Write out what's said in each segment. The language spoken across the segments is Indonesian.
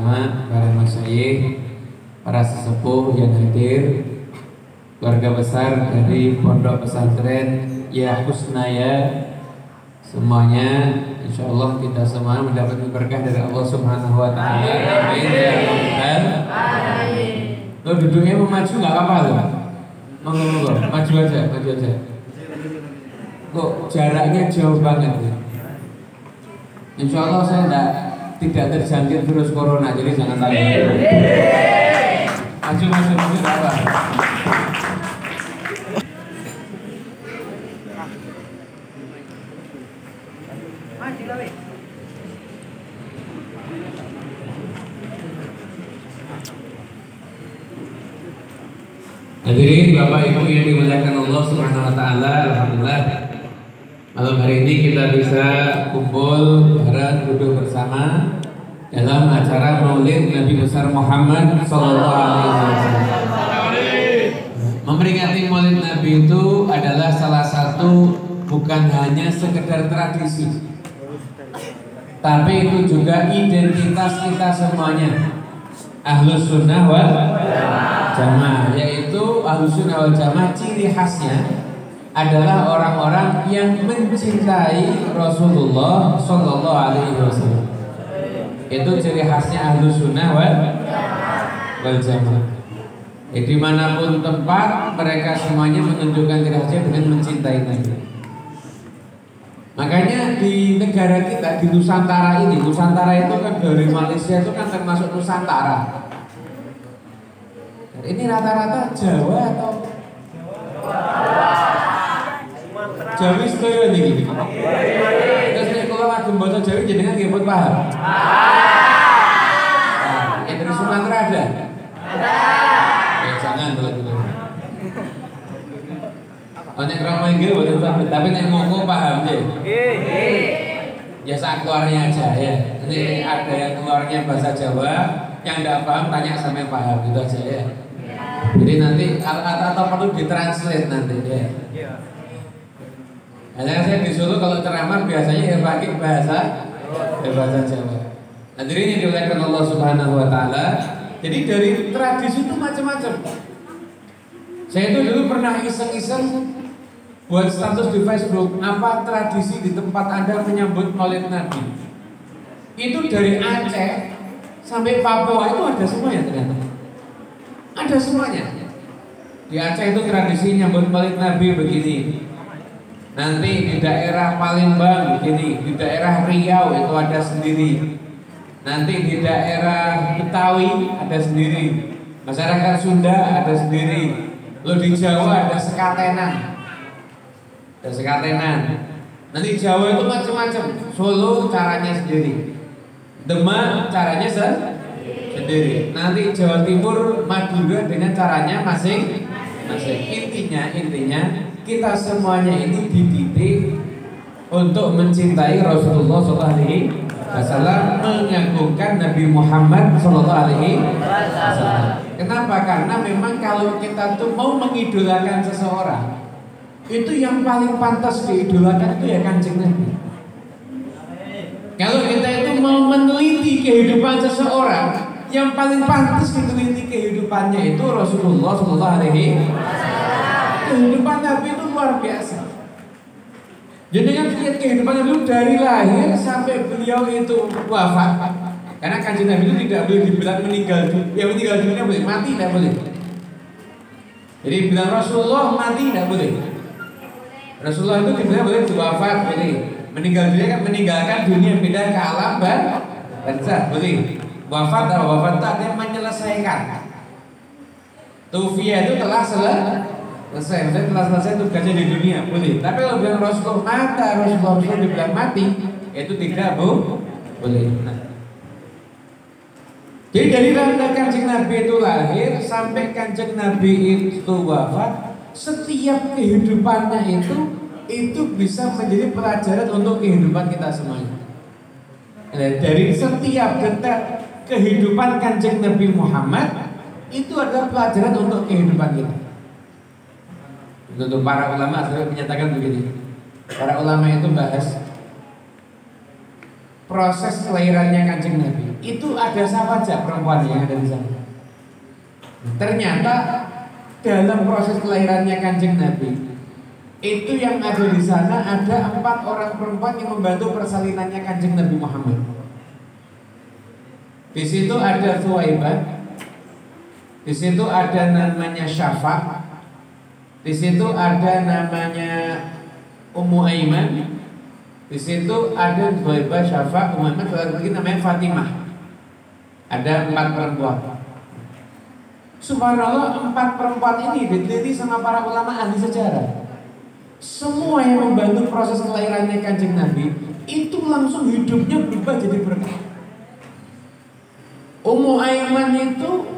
ulama, para masyayikh, para sesepuh yang hadir, keluarga besar dari Pondok Pesantren Ya Husnaya, semuanya insya Allah kita semua mendapat berkah dari Allah Subhanahu Wa Taala. Amin ya Rabbal Alamin. Lo duduknya mau maju nggak apa-apa loh. Monggo maju aja. Kok jaraknya jauh banget ya. Insya Allah saya tidak terjangkit virus corona, jadi jangan takut. Maju apa? Hadirin Bapak Ibu yang dimuliakan Allah Subhanahu Wa Taala, alhamdulillah malam hari ini kita bisa kumpul bareng duduk bersama dalam acara Maulid Nabi besar Muhammad Sallallahu Alaihi Wasallam. Memperingati Maulid Nabi itu adalah salah satu bukan hanya sekedar tradisi, tapi itu juga identitas kita semuanya. Ahlus Sunnah wal Jamaah, yaitu Ahlus Sunnah wal Jamaah ciri khasnya adalah orang-orang yang mencintai Rasulullah Sallallahu Alaihi Wasallam. Itu ciri khasnya Ahlus Sunnah wal Jamaah. Dimanapun tempat mereka semuanya menunjukkan ciri khasnya dengan mencintai Nabi. Makanya di negara kita, di Nusantara ini, Nusantara itu kan dari Malaysia itu kan termasuk Nusantara. Ini rata-rata Jawa atau Jawi sedaya niki. Terus nek kula lagem basa Jawi jenengan nggih pun paham. Yang dari Sumatera ada? Ya jangan dulu. Nek krama nggih boten paham, tapi nek ngoko paham nggih. Ya sak keluarnya aja ya. Ini ada yang keluarnya bahasa Jawa, yang tidak paham tanya sama yang paham gitu aja ya. Jadi nanti atau perlu ditranslate nanti ya. Hanya saya di Solo kalau ceramah biasanya ya pakai bahasa Jawa. Hadirin yang dimuliakan Allah Subhanahu Wa Taala. Jadi dari tradisi itu macam-macam. Saya itu dulu pernah iseng-iseng buat status di Facebook, apa tradisi di tempat Anda menyambut Maulid Nabi. Itu dari Aceh sampai Papua itu ada semuanya ternyata. Ada semuanya. Di Aceh itu tradisi nyambut Maulid Nabi begini. Nanti di daerah Palembang begini, di daerah Riau itu ada sendiri. Nanti di daerah Betawi ada sendiri. Masyarakat Sunda ada sendiri. Lalu di Jawa ada sekatenan. Nanti Jawa itu macam-macam. Solo caranya sendiri. Demak caranya sendiri. Nanti Jawa Timur, Madura dengan caranya masing-masing. Intinya kita semuanya ini dididik untuk mencintai Rasulullah SAW, mengagungkan Nabi Muhammad SAW. Kenapa? Karena memang kalau kita tuh mau mengidolakan seseorang, itu yang paling pantas diidolakan itu ya Kanjeng Nabi. Kalau kita itu mau meneliti kehidupan seseorang, yang paling pantas diteliti kehidupannya itu Rasulullah SAW. Kehidupan Nabi itu luar biasa. Jadi kan lihat kehidupan Nabi dari lahir sampai beliau itu wafat. Karena Kanjeng Nabi itu tidak boleh dibilang meninggal dunia. Ya meninggal dunia boleh, mati tidak boleh. Jadi bilang Rasulullah mati tidak boleh. Rasulullah itu dibilang boleh wafat boleh. Meninggal dunia kan meninggalkan dunia pindah ke alam barzakh boleh. Wafat atau wafat itu artinya menyelesaikan. Tufiyah itu telah selesai, maksudnya telah selesai tugasnya di dunia boleh. Tapi kalau bilang Rasulullah dibilang mati, itu tidak boleh. Jadi dari Kanjeng Nabi itu lahir sampai Kanjeng Nabi itu wafat, setiap kehidupannya itu bisa menjadi pelajaran untuk kehidupan kita semuanya. Dari setiap detik kehidupan Kanjeng Nabi Muhammad itu adalah pelajaran untuk kehidupan kita. Untuk para ulama sudah menyatakan begini. Para ulama itu bahas proses kelahirannya Kanjeng Nabi. itu ada siapa saja perempuan yang ada di sana. Ternyata dalam proses kelahirannya Kanjeng Nabi itu yang ada di sana ada 4 orang perempuan yang membantu persalinannya Kanjeng Nabi Muhammad. Di situ ada Thuwaibah, di situ ada namanya Syafa, di situ ada namanya Ummu Aiman, di situ ada Thuwaibah, Syafa, Ummu Aiman, lagi namanya Fatimah. Ada 4 perempuan. Subhanallah, 4 perempuan ini diteliti sama para ulama ahli sejarah. Semua yang membantu proses kelahirannya Kanjeng Nabi itu langsung hidupnya berubah jadi berkah. Ummu Aiman itu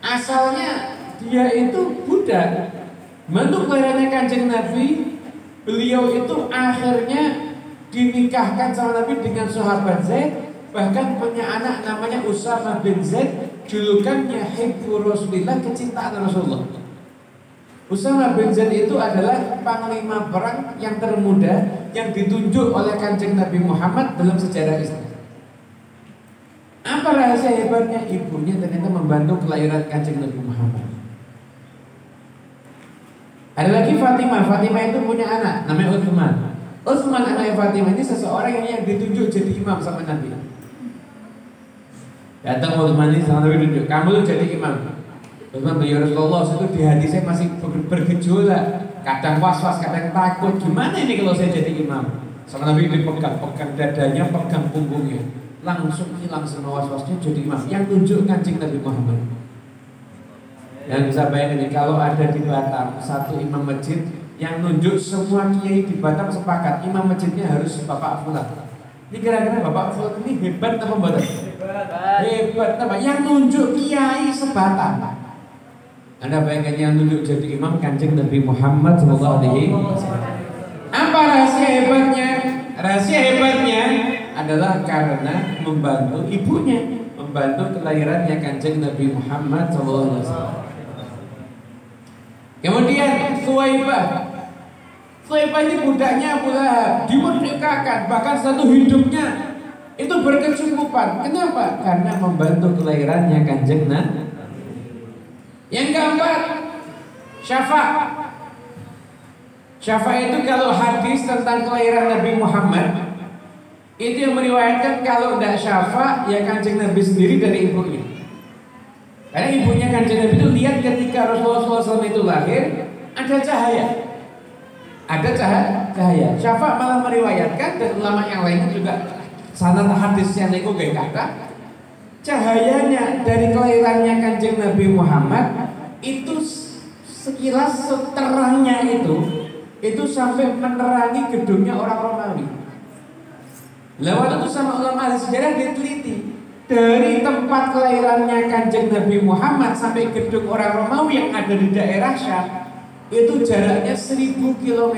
asalnya dia itu budak, bantu kelahirannya Kanjeng Nabi. Beliau itu akhirnya dinikahkan sama Nabi dengan sahabat Zaid, bahkan punya anak namanya Usama bin Zaid, julukannya Hibbu Rasulillah, kecintaan Rasulullah. Usama bin Zaid itu adalah panglima perang yang termuda yang ditunjuk oleh Kanjeng Nabi Muhammad dalam sejarah Islam. Apa rahasia hebatnya? Ibunya ternyata membantu kelahiran Kanjeng Nabi Muhammad. Ada lagi Fatimah. Fatimah itu punya anak namanya Utsman. Utsman anaknya Fatimah ini seseorang yang ditunjuk jadi imam sama Nabi. Datang Utsman ini sama Nabi tunjuk, kamu jadi imam. Utsman bilang, ya Rasulullah, itu di hati saya masih bergejolak, kadang was-was, kadang takut. Gimana ini kalau saya jadi imam? Sama Nabi dipegang dadanya, pegang punggungnya, langsung hilang semua was-wasnya, jadi imam. Yang tunjuk Kanjeng Nabi Muhammad. Dan bisa bayangin kalau ada di Batam satu imam masjid yang nunjuk semua kiai di Batam sepakat imam masjidnya harus Bapak Fulan. Ini kira-kira Bapak Fulan ini hebat apa enggak? Hebat apa? Yang nunjuk kiai sebatam. Anda bayangkan yang nunjuk jadi imam Kanjeng Nabi Muhammad sallallahu alaihi wasallam. Apa rahasia hebatnya? Rahasia hebatnya adalah karena membantu ibunya, membantu kelahirannya Kanjeng Nabi Muhammad sallallahu alaihi wasallam. Kemudian Thuwaibah ini budaknya Abu Lahab, dimerdekakan, bahkan satu hidupnya itu berkecukupan. Kenapa? Karena membantu kelahirannya Kanjeng Nabi. Yang keempat, Syafa. Syafa itu kalau hadis tentang kelahiran Nabi Muhammad itu yang meriwayatkan kalau tidak Syafa ya Kanjeng Nabi sendiri dari ibunya. Karena ibunya Kanjeng Nabi itu lihat ketika Rasulullah SAW itu lahir ada cahaya. Ada cahaya. Syafa malah meriwayatkan dan ulama yang lainnya juga sanad hadisnya niku nggih kata cahayanya dari kelahirannya Kanjeng Nabi Muhammad itu sekilas seterangnya itu sampai menerangi gedungnya orang Romawi. Lewat itu sama ulama ahli sejarah diteliti dari tempat kelahirannya Kanjeng Nabi Muhammad sampai gedung orang Romawi yang ada di daerah Syam itu jaraknya 1000 km.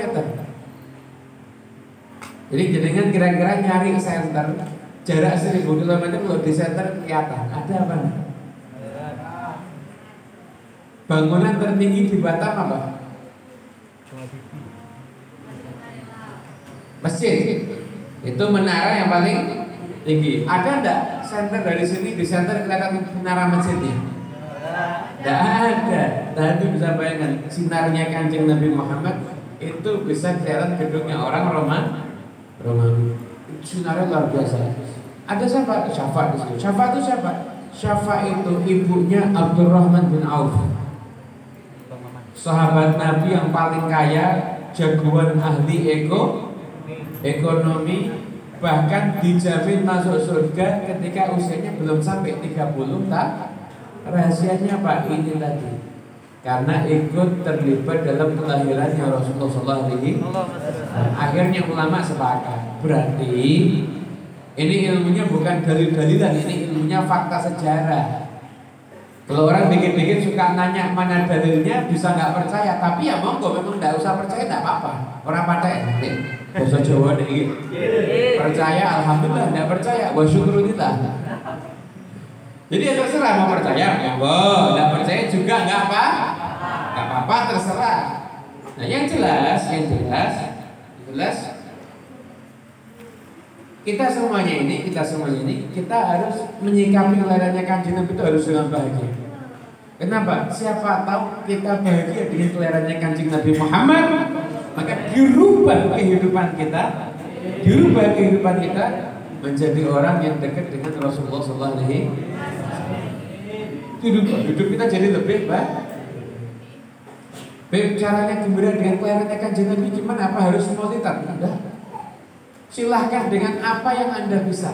Jadi jenengan kira-kira nyari center jarak 1000 km kalau di center kelihatan ada apa? Bangunan tertinggi di Batam apa? Masjid. Itu menara yang paling tinggi. Ada enggak center dari sini di center kelihatan menara masjidnya? Tidak ada. Tadi bisa bayangkan sinarnya Kanjeng Nabi Muhammad itu bisa kelihatan gedungnya orang Romawi. Sinarnya luar biasa. Ada siapa? Syafa di situ. Syafa itu siapa? Syafa itu ibunya Abdurrahman bin Auf. Sahabat Nabi yang paling kaya, jagoan ahli ekonomi, bahkan dijamin masuk surga ketika usianya belum sampai 30 tahun. Rahasianya Pak ini tadi, karena ikut terlibat dalam kelahirannya Rasulullah SAW. Akhirnya ulama sepakat, berarti ini ilmunya bukan dalil-dalilan, ini ilmunya fakta sejarah. Kalau orang dikit-dikit suka nanya mana dalilnya, bisa nggak percaya, tapi ya monggo, memang nggak usah percaya, nggak apa-apa. Orang pakai bahasa Jawa dikit. Percaya, alhamdulillah. Nggak percaya, wa syukurillah. Jadi ya terserah mau percaya, monggo. Nggak percaya juga nggak apa-apa, terserah. Nah yang jelas kita semuanya ini kita harus menyikapi kelahirannya Kanjeng Nabi itu harus dengan bahagia. Kenapa? Siapa tahu kita bahagia dengan kelahirannya Kanjeng Nabi Muhammad, maka dirubah kehidupan kita menjadi orang yang dekat dengan Rasulullah SAW. Hidup kita jadi lebih baik. Caranya gembira dengan kelahirannya Kanjeng Nabi gimana? Apa harus maulidan? Enggak. Silahkan dengan apa yang Anda bisa.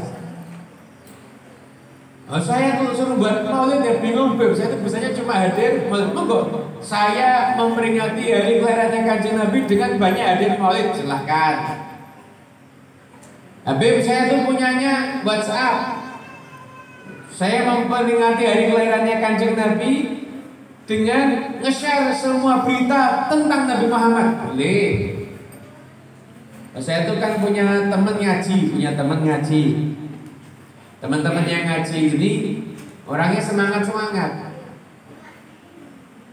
Saya tuh suruh buat maulid ya bingung, saya tuh biasanya cuma hadir. Monggo, saya memperingati hari kelahirannya Kanjeng Nabi dengan banyak hadir maulid, silahkan. Habib saya tuh punyanya WhatsApp. Saya memperingati hari kelahirannya Kanjeng Nabi dengan nge-share semua berita tentang Nabi Muhammad. Boleh. Saya tuh kan punya teman ngaji. Teman-teman yang ngaji ini orangnya semangat.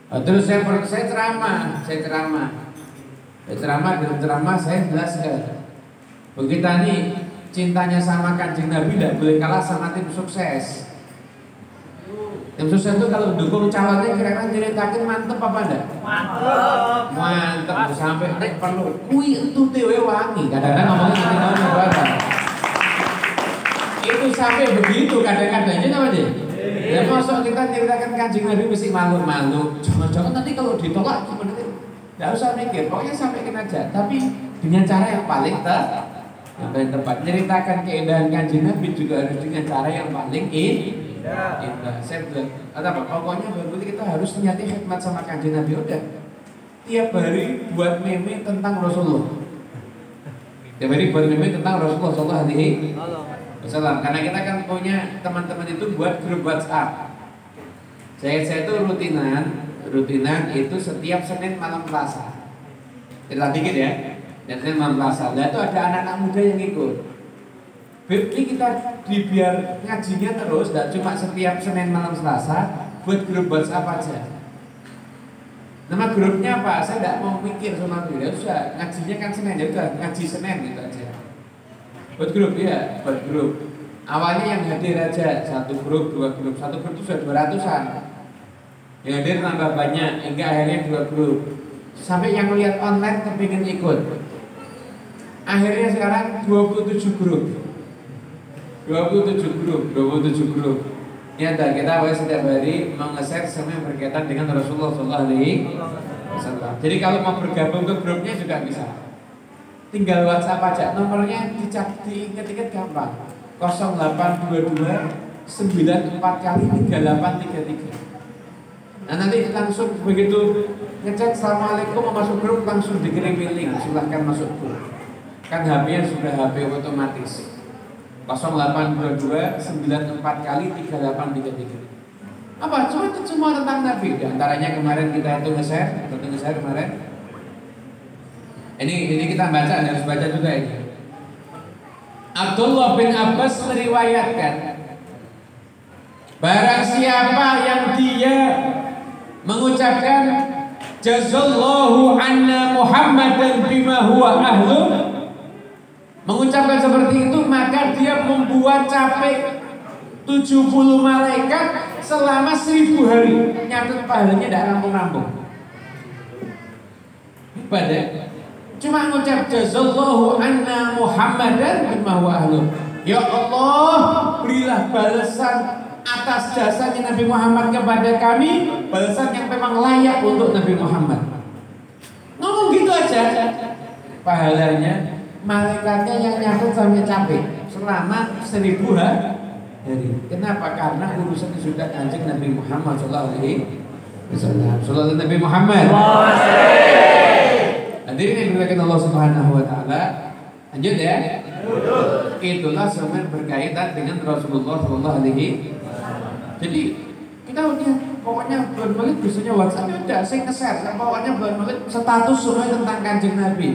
Terus saya ceramah saya jelaskan. Begitu nih cintanya sama Kanjeng Nabi tidak boleh kalah sama tim sukses. Tim sukses itu kalau dukung calonnya kira-kira ceritakin mantep apa enggak? Mantep sampai nek perlu. Kui itu dewe wangi. Kadang-kadang ngomongnya nanti barang. Itu sampai begitu kadang-kadang aja nama dia. Ya masuk kita ceritakan Kanjeng Nabi mesti malu-malu. Jangan-jangan nanti kalau ditolak gimana? Enggak usah mikir, pokoknya sampaikan aja. Tapi dengan cara yang paling tepat. Ceritakan keindahan Kanjeng Nabi juga harus dengan cara yang paling indah. Saya bilang, pokoknya berarti kita harus niati khidmat sama Kanjeng Nabi udah. Tiap hari buat meme tentang Rasulullah. Sallallahu Alaihi Wasallam. Karena kita kan punya teman-teman itu buat grup WhatsApp. Saya itu rutinan itu setiap Senin malam Selasa. Kita dikit ya. Dan Senin malam Selasa. Nah itu ada anak-anak muda yang ikut. Ini kita dibiar ngajinya terus, tidak cuma setiap Senin malam Selasa, buat grup WhatsApp aja. Nama grupnya apa? Saya tidak mau mikir sama dia. Usah ngajinya kan Senin, ya udah ngaji Senin gitu aja. Buat grup ya, buat grup. Awalnya yang hadir aja 1 grup, 2 grup, 1 grup itu sudah 200-an. Yang hadir tambah banyak, hingga akhirnya 2 grup. Sampai yang lihat online kepingin ikut. Akhirnya sekarang 27 grup. 27 grup. Ya, kita setiap hari meng-share semua yang berkaitan dengan Rasulullah SAW. Jadi kalau mau bergabung ke grupnya juga bisa. Tinggal WhatsApp aja, nomornya diinget-inget gampang. 0822 94 kali 3833. Nah nanti langsung begitu ngecek assalamualaikum mau masuk grup langsung dikirim link, silahkan masuk grup. Kan HP-nya sudah HP otomatis. 0822 94 kali 3833. Apa? Semua tentang Nabi. Di antaranya kemarin kita itu nge-share kemarin. Ini kita baca, harus baca juga ini. Abdullah bin Abbas meriwayatkan, barang siapa yang dia mengucapkan jazallahu anna Muhammadan bima huwa ahlu, mengucapkan seperti itu, maka dia membuat capek 70 malaikat selama 1000 hari. Nyatet pahalanya tidak rampung-rampung. Hebat ya? Cuma mengucap jazallahu anna Muhammadan bima huwa ahlu. Ya Allah, berilah balasan atas jasanya Nabi Muhammad kepada kami, balasan yang memang layak untuk Nabi Muhammad. Ngomong gitu aja, pahalanya malaikatnya yang nyatet sampai capek selama 1000 hari. Kenapa? Karena urusan sudah Kanjeng Nabi Muhammad sallallahu alaihi wasallam. Sallallahu Nabi Muhammad. Hadirin yang dimuliakan Allah Subhanahu wa taala. Lanjut ya. Itulah semua yang berkaitan dengan Rasulullah sallallahu alaihi. Jadi kita udah pokoknya bulan Maulid biasanya WhatsApp udah saya nge-share, pokoknya bulan Maulid status semua tentang Kanjeng Nabi.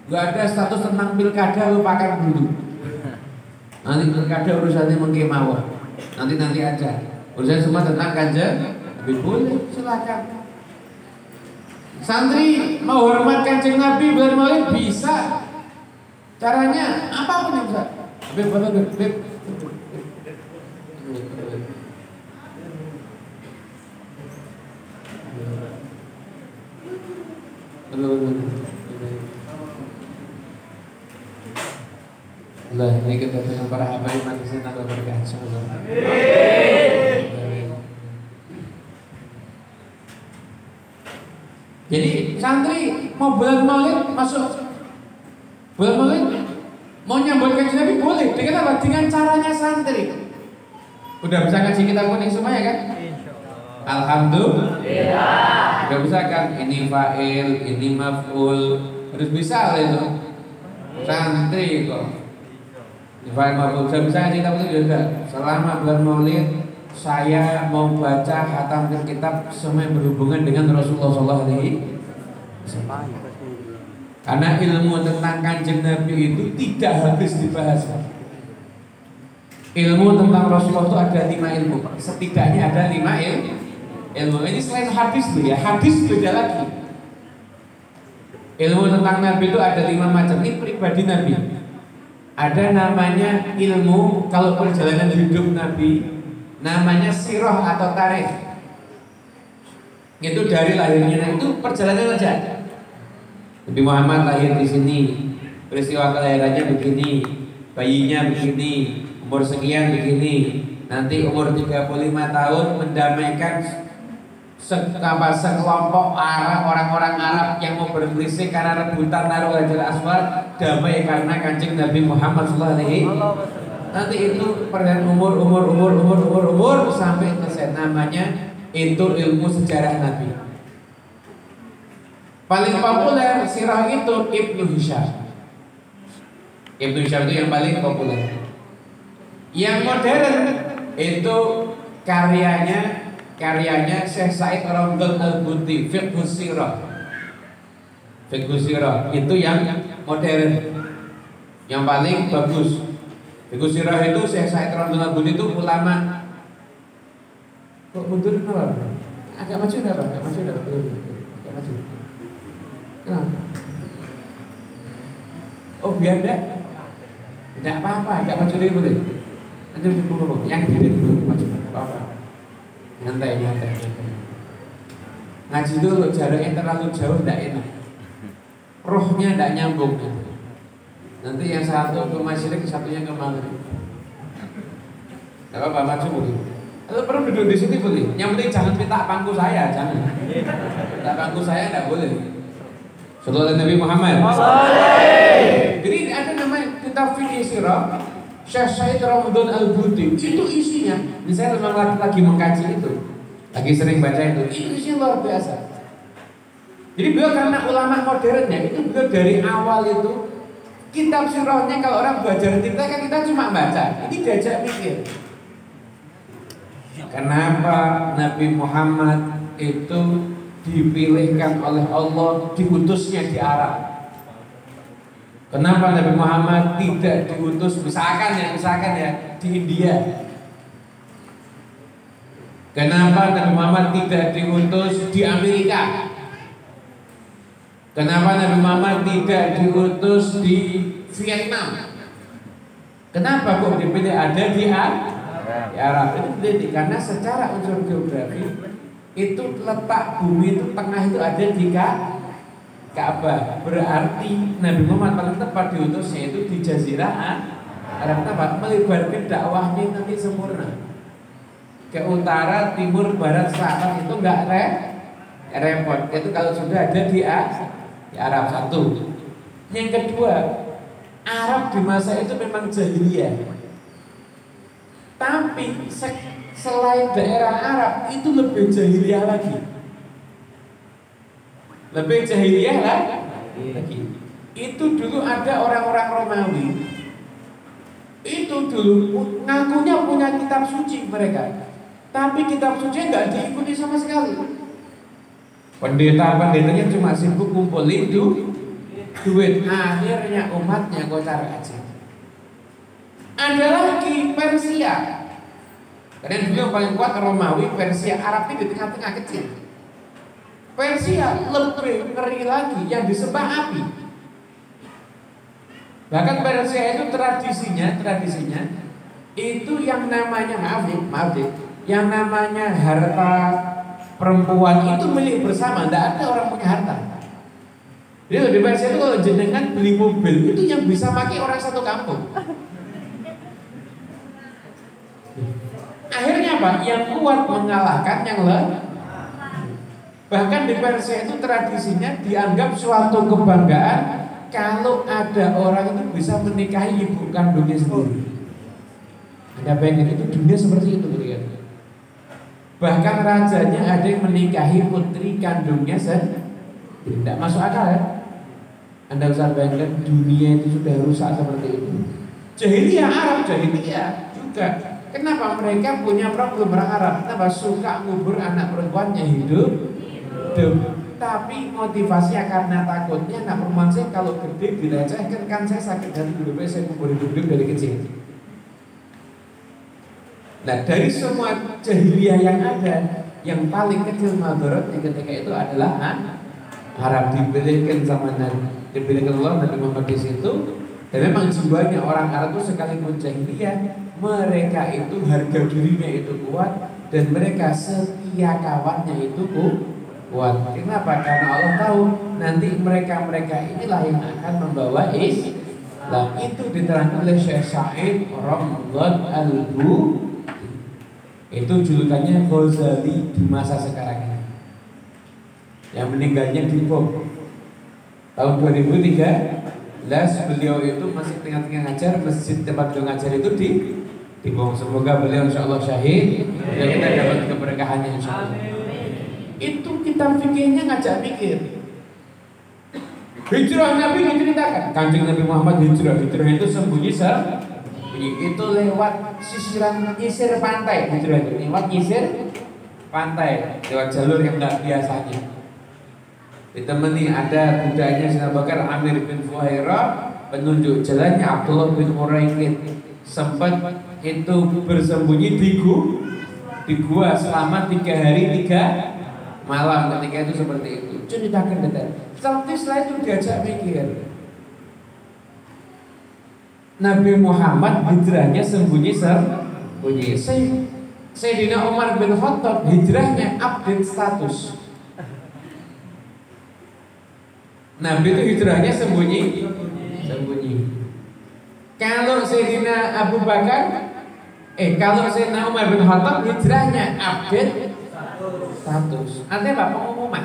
Gak ada status tentang pilkada, lupakan dulu. Nanti pilkada urusannya mengkemawah. Nanti aja. Urusan semua tentang Kanjeng Nabi, boleh silakan. Santri mau hormat Kanjeng Nabi bulan Maulid bisa. Caranya apapun yang bisa. Beb. Allah, ini kita dengan para habaib manusia tanpa berkah. Jadi santri mau bulan Maulid masuk bulan Maulid mau nyambut Kanjeng Nabi boleh dengan apa? Dengan caranya santri. Udah bisa ngaji kitab kuning semuanya kan? Alhamdulillah. Udah bisa kan? Ini fa'il, ini maf'ul, harus bisa itu. Santri kok. Fa'il maf'ul sudah bisa ngaji kitab kuning juga. Selama bulan Maulid saya mau baca khatam kitab semua yang berhubungan dengan Rasulullah SAW. Karena ilmu tentang Kanjeng Nabi itu tidak habis dibahas. Ilmu tentang Rasulullah itu ada 5 ilmu. Setidaknya ada 5 ilmu. Ini selain hadis tuh ya, hadis beda lagi. Ilmu tentang Nabi itu ada 5 macam. Ini pribadi Nabi. Ada namanya ilmu kalau perjalanan hidup Nabi, namanya sirah atau tarikh. Itu dari lahirnya, itu perjalanan aja. Nabi Muhammad lahir di sini, peristiwa kelahirannya begini, bayinya begini, umur sekian begini, nanti umur 35 tahun mendamaikan sekelompok Arab, orang-orang Arab yang mau berselisih karena rebutan naruh Hajar Aswad, damai karena Kanjeng Nabi Muhammad SAW. Nanti itu perjalanan umur sampai selesai. Namanya itu ilmu sejarah Nabi. Paling populer sirah itu Ibnu Hisham. Ibnu Hisham itu yang paling populer. Yang modern itu karyanya Syekh Said Ramdhan Al-Buti, Fiqhus Sirah. Fiqhus Sirah itu yang modern, yang paling bagus. Fiqhus Sirah itu Syekh Said Ramdhan Al-Buti itu ulama. Kok mundur kenapa? Agak maju enggak, Pak? Agak maju. Kenapa? Oh biar tidak apa-apa, tidak maju dulu boleh. Nanti dulu, yang dulu maju apa-apa. Nyantai. Ngaji dulu jaraknya terlalu jauh tidak enak. Rohnya tidak nyambung. Nanti yang satu ke masyarakat, satunya ke maghrib. Tidak apa-apa, maju boleh. Kalau perlu duduk di sini boleh. Yang penting jangan minta pangku saya, jangan. Minta pangku saya tidak boleh. Sallallahu Nabi Muhammad. Jadi ada namanya kitab fikih sirah Syekh Said Ramdhan Al-Buti. Itu isinya. Saya memang lagi mengkaji itu, lagi sering baca itu. Itu isinya luar biasa. Jadi beliau karena ulama modernnya itu beliau dari awal itu kitab sirahnya kalau orang belajar kita kan kita cuma baca. Ini diajak mikir. Kenapa Nabi Muhammad itu dipilihkan oleh Allah, diutusnya di Arab? Kenapa Nabi Muhammad tidak diutus misalkan ya di India? Kenapa Nabi Muhammad tidak diutus di Amerika? Kenapa Nabi Muhammad tidak diutus di Vietnam? Kenapa kok dipilih ada di Arab? Itu karena secara unsur geografi itu letak bumi itu tengah itu ada di Ka'bah. Berarti Nabi Muhammad paling tepat diutusnya itu di Jazirah Arab. Tepat melebarkan dakwahnya nanti sempurna ke utara, timur, barat, selatan itu enggak repot. Itu kalau sudah ada di Arab. Satu. Yang kedua, Arab di masa itu memang jahiliyah. Tapi selain daerah Arab itu lebih jahiliyah lagi. Itu dulu ada orang-orang Romawi. Itu dulu ngakunya punya kitab suci mereka. Tapi kitab suci nggak diikuti sama sekali. Pendeta-pendetanya cuma sibuk kumpulin duit. Akhirnya umatnya kocar kacir. Ada lagi Persia. Karena dulu yang paling kuat Romawi, Persia, Arab ini di tengah-tengah kecil. Persia lebih ngeri lagi yang disembah api. Bahkan Persia itu tradisinya itu yang namanya maaf deh, yang namanya harta perempuan itu milik bersama, tidak ada orang punya harta. Jadi di Persia itu kalau jenengan beli mobil itu yang bisa pakai orang satu kampung. Akhirnya apa? Yang kuat mengalahkan yang lemah. Bahkan di Persia itu tradisinya dianggap suatu kebanggaan kalau ada orang itu bisa menikahi ibu kandungnya sendiri. Anda bayangkan itu dunia seperti itu gitu kan. Bahkan rajanya ada yang menikahi putri kandungnya sendiri. Tidak masuk akal ya. Anda bisa bayangkan dunia itu sudah rusak seperti itu. Jahiliyah Arab, jahiliyah juga. Kenapa mereka punya problem orang Arab? Kenapa suka ngubur anak perempuannya hidup? Tapi motivasinya karena takutnya anak perempuan saya kalau gede dilecehkan, kan saya sakit hati dulu, saya kubur hidup dari kecil. Nah dari semua jahiliyah yang ada, yang paling kecil madaratnya ketika itu adalah Arab dipilihkan sama Nabi, dipilihkan Allah Nabi Muhammad di situ. Dan memang jiwanya orang Arab itu sekalipun jahiliyah, mereka itu harga dirinya itu kuat dan mereka setia kawannya itu kuat. Kenapa? Karena Allah tahu nanti mereka inilah yang akan membawa Islam. Itu diterangkan oleh Syekh Sa'id Ramdhan Al-Bu. Itu julukannya Ghazali di masa sekarang ini. Yang meninggalnya di Bom tahun 2003. Beliau itu masih tengah-tengah ngajar, masjid tempat beliau ngajar itu di Bom. Semoga beliau insya Allah syahid dan kita dapat keberkahannya insya Allah. Itu kitab fikihnya ngajak mikir. Hijrah Nabi diceritakan, Kanjeng Nabi Muhammad hijrah itu sembunyi itu lewat nyisir pantai. Hijrah itu lewat nyisir pantai, lewat jalur yang nggak biasanya. Ditemani ada budanya Sayyidina Bakar Amir bin Fuhairah, penunjuk jalannya Abdullah bin Uraikid. Sempat itu bersembunyi di gua selama 3 hari 3 malam. Ketika itu seperti itu ceritakan detail. Tapi setelah itu diajak mikir, Nabi Muhammad hijrahnya sembunyi. Sayyidina Umar bin Khattab hijrahnya update status. Nabi itu hijrahnya sembunyi. Kalau Sayyidina Abu Bakar, kalau Sayyidina Umar bin Khattab hijrahnya update status. Artinya apa? Pengumuman.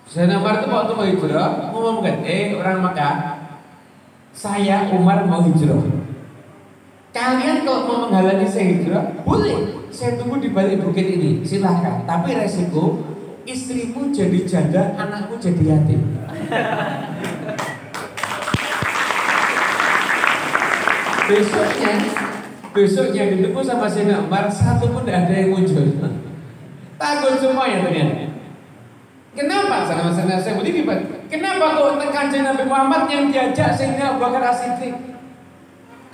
Sayyidina Umar itu waktu mau hijrah mengumumkan, orang Makkah, saya Umar mau hijrah. Kalian kalau mau menghalangi saya hijrah, boleh. Saya tunggu di balik bukit ini, silahkan. Tapi resiko istrimu jadi janda, anakmu jadi yatim. Besoknya ditunggu sama Sayyidina Umar, satu pun tidak ada yang muncul. Takut semua ya ternyata. Kenapa? Sama-sama saya budi. Kenapa kok Kanjeng Nabi Muhammad yang diajak Sayyidina Abu Bakar As-Siddiq?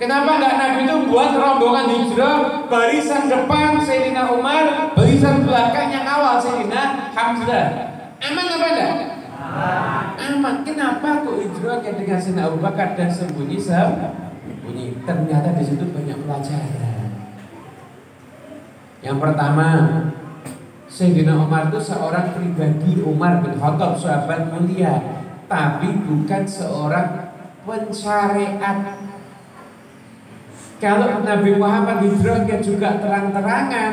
Kenapa enggak Nabi itu buat rombongan hijrah, barisan depan Sayyidina Umar, barisan belakang yang awal Sayyidina Hamzah? Aman apa enggak? Aman. Kenapa kok hijrahnya dengan Sayyidina Abu Bakar dan sembunyi? Ternyata di situ banyak pelajaran. Yang pertama, Sayyidina Umar itu seorang pribadi, Umar bin Khattab sahabat mulia, tapi bukan seorang pensyariat. Kalau Nabi Muhammad hijrahnya juga terang-terangan,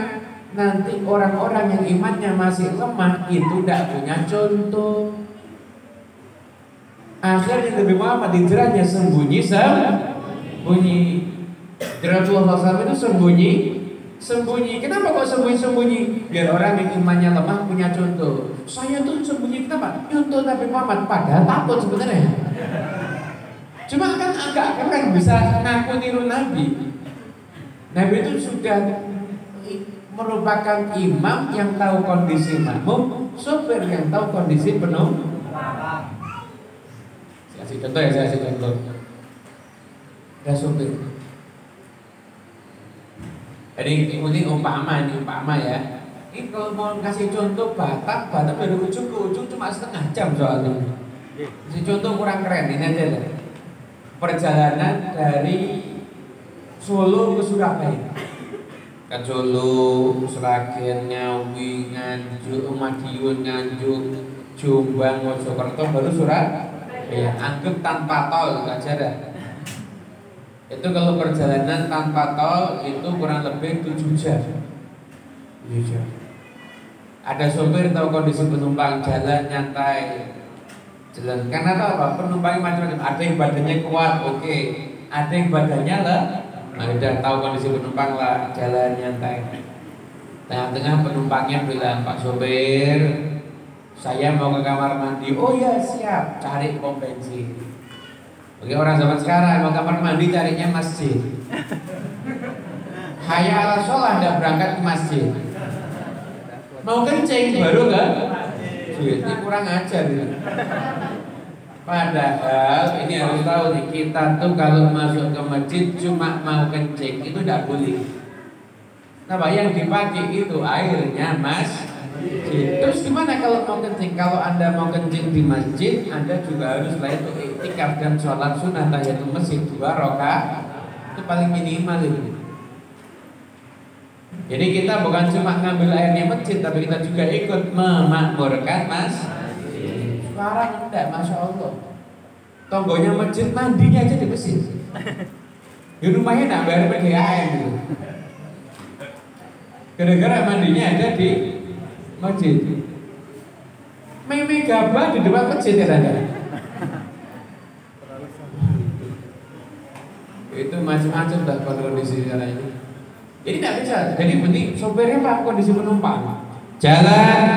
nanti orang-orang yang imannya masih lemah itu tidak punya contoh. Akhirnya Nabi Muhammad hijrahnya sembunyi. Rasulullah SAW itu sembunyi. Kenapa kok sembunyi? Biar orang yang imannya lemah punya contoh. Saya tuh sembunyi kenapa? Contoh Nabi Muhammad, padahal takut sebenarnya. Cuma kan agak keren bisa ngaku niru Nabi. Nabi itu sudah merupakan imam yang tahu kondisi makmum, sopir yang tahu kondisi penumpang. Saya kasih contoh. Ada sopir. Jadi ini umpama ya. Ini kalau mau kasih contoh Batam dari ujung ke ujung cuma setengah jam soalnya. Kasih contoh kurang keren ini aja lah. perjalanan dari Solo ke Surabaya. Ke Solo, Sragen, Ngawi, Nganjuk, Madiun, Nganjuk, Jombang, Mojokerto, baru Surabaya. Anggap tanpa tol aja dah. Itu kalau perjalanan tanpa tol itu kurang lebih 7 jam. 7 jam. Ada sopir tahu kondisi penumpang, jalan nyantai, jalan. Karena tahu apa? Penumpangnya macam-macam. Ada yang badannya kuat, oke. Ada yang badannya lah. Nah, udah tahu kondisi penumpang lah, jalan nyantai. Tengah-tengah penumpangnya bilang, Pak sopir, saya mau ke kamar mandi. Oh ya siap, cari pom bensin. Oke, orang zaman sekarang mau kamar mandi carinya masjid. Hayya ala sholah, tidak berangkat ke masjid. Mau kencing baru kan? Ini kurang ajar ini. Padahal ini harus tahu nih, kita tuh kalau masuk ke masjid cuma mau kencing itu tidak boleh. Nah, yang dipakai itu airnya terus gimana kalau mau kencing? Kalau Anda mau kencing di masjid, Anda juga harus setelah itu iktikaf dan sholat sunnah tahiyatul masjid 2 rakaat. Itu paling minimal itu. Jadi kita bukan cuma ngambil airnya masjid, tapi kita juga ikut memakmurkan masjid. Sekarang enggak, Masya Allah. Tonggonya masjid, mandinya aja di masjid. Di rumahnya enggak bayar PDAM gitu. Gara-gara mandinya ada di masjid. Meme gabah di depan masjid ya ada. Itu macam-macam dah kondisi sekarang ini. Jadi tidak bisa. Jadi penting sopirnya pak kondisi penumpang. Jalan.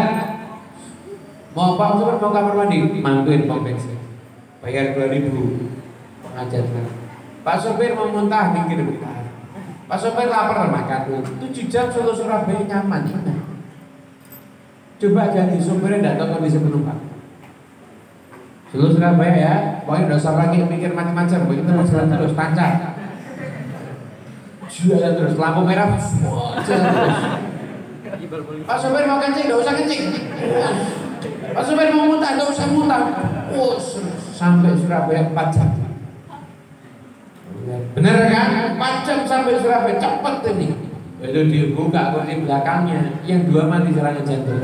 Mau pak sopir mau kamar mandi, mantuin pom bensin. Bayar 2.000. Ngajar. Pak sopir mau muntah, minggir bentar. Pak sopir lapar makan. 7 jam Solo Surabaya nyaman. Coba jadi sopirnya tidak tahu kondisi penumpang. Solo Surabaya ya, pokoknya tidak usah lagi mikir macam-macam. Begitu mau jalan terus tancap. Jalan terus, lampu merah, jalan terus. Pak sopir mau kencing, tidak usah kencing. Pak sopir mau muntah, tidak usah muntah. Sampai Surabaya 4 jam. Bener kan? 4 jam sampai Surabaya, cepat ini. Itu dibuka kursi belakangnya, yang 2 mati serangan jantung.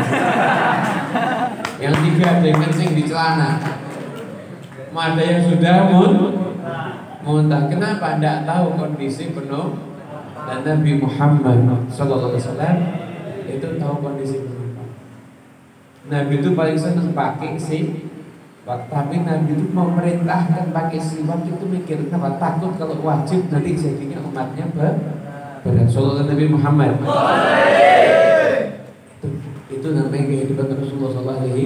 Yang 3 ada yang kencing di celana. Ada yang sudah muntah. Kenapa? Tidak tahu kondisi penuh. Dan Nabi Muhammad SAW itu tahu kondisi penumpang. Nabi itu paling senang pakai siwak, tapi Nabi itu mau merintahkan pakai siwak itu mikir kenapa? Takut kalau wajib nanti jadinya umatnya berat. Sallallahu Nabi Muhammad. Itu namanya kehidupan Rasulullah SAW.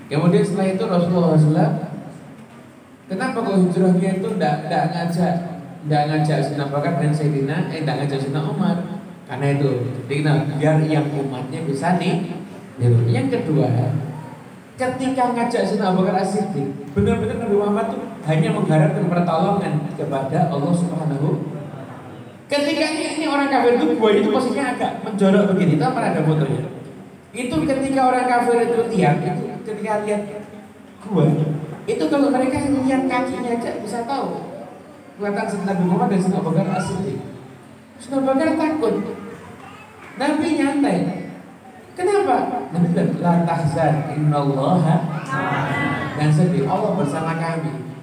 Kemudian setelah itu Rasulullah SAW, kenapa kalau hijrahnya itu tidak ngajak Sayyidina Bakar dan Sayyidina tidak ngajak Sayyidina Umar? Karena itu, jadi biar yang umatnya bisa nih. Yang kedua, ketika ngajak Sayyidina Abu Bakar As-Siddiq, benar-benar Nabi Muhammad itu hanya mengharapkan pertolongan kepada Allah Subhanahu. Ketika ini orang kafir itu buahnya itu posisinya agak menjorok begini, itu apa ada fotonya? Itu ketika orang kafir itu lihat, itu ketika lihat gua, itu kalau mereka lihat kakinya aja bisa tahu kelihatan Nabi Muhammad dan Sayyidina Abu Bakar As-Siddiq. Sayyidina Abu Bakar takut, Nabi nyantai. Kenapa? Nabi bilang, la tahzan innallaha dan sedih, Allah bersama kami.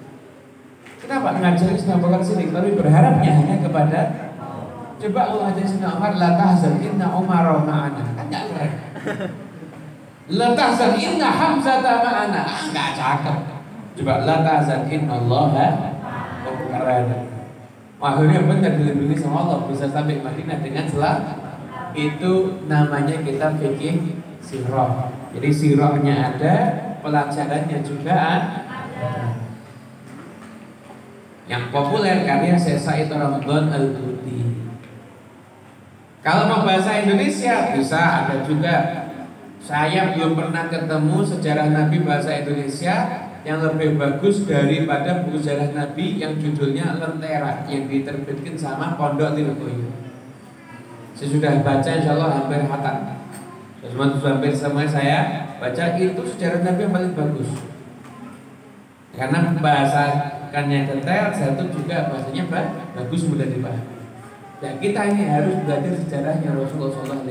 Kenapa? Ngajari Sayyidina Abu Bakar As-Siddiq, tapi berharapnya hanya kepada. Coba Allah aja Sayyidina Umar, la tahzan inna Umar ma'ana. Kan enggak keren. La tahzan inna Hamzah ma'ana. Enggak cakep. Coba la tahzan innallaha keren. Akhirnya benar dilindungi sama Allah, bisa sampai Madinah dengan selamat. Itu namanya kita fikih sirah. Jadi sirahnya ada, pelajarannya juga ada. Yang populer karya Syekh Said Ramadan Al-Buti. Kalau mau bahasa Indonesia bisa ada juga. Saya belum pernah ketemu sejarah Nabi bahasa Indonesia yang lebih bagus daripada buku sejarah Nabi yang judulnya Lentera yang diterbitkan sama Pondok Tirtoyo. Saya sudah baca, insya Allah hampir khatam. Hampir sama saya baca, itu sejarah Nabi yang paling bagus. Karena bahasa gerakannya detail, satu juga bahasanya bagus, mudah dipahami. Ya, kita ini harus belajar sejarahnya Rasulullah SAW.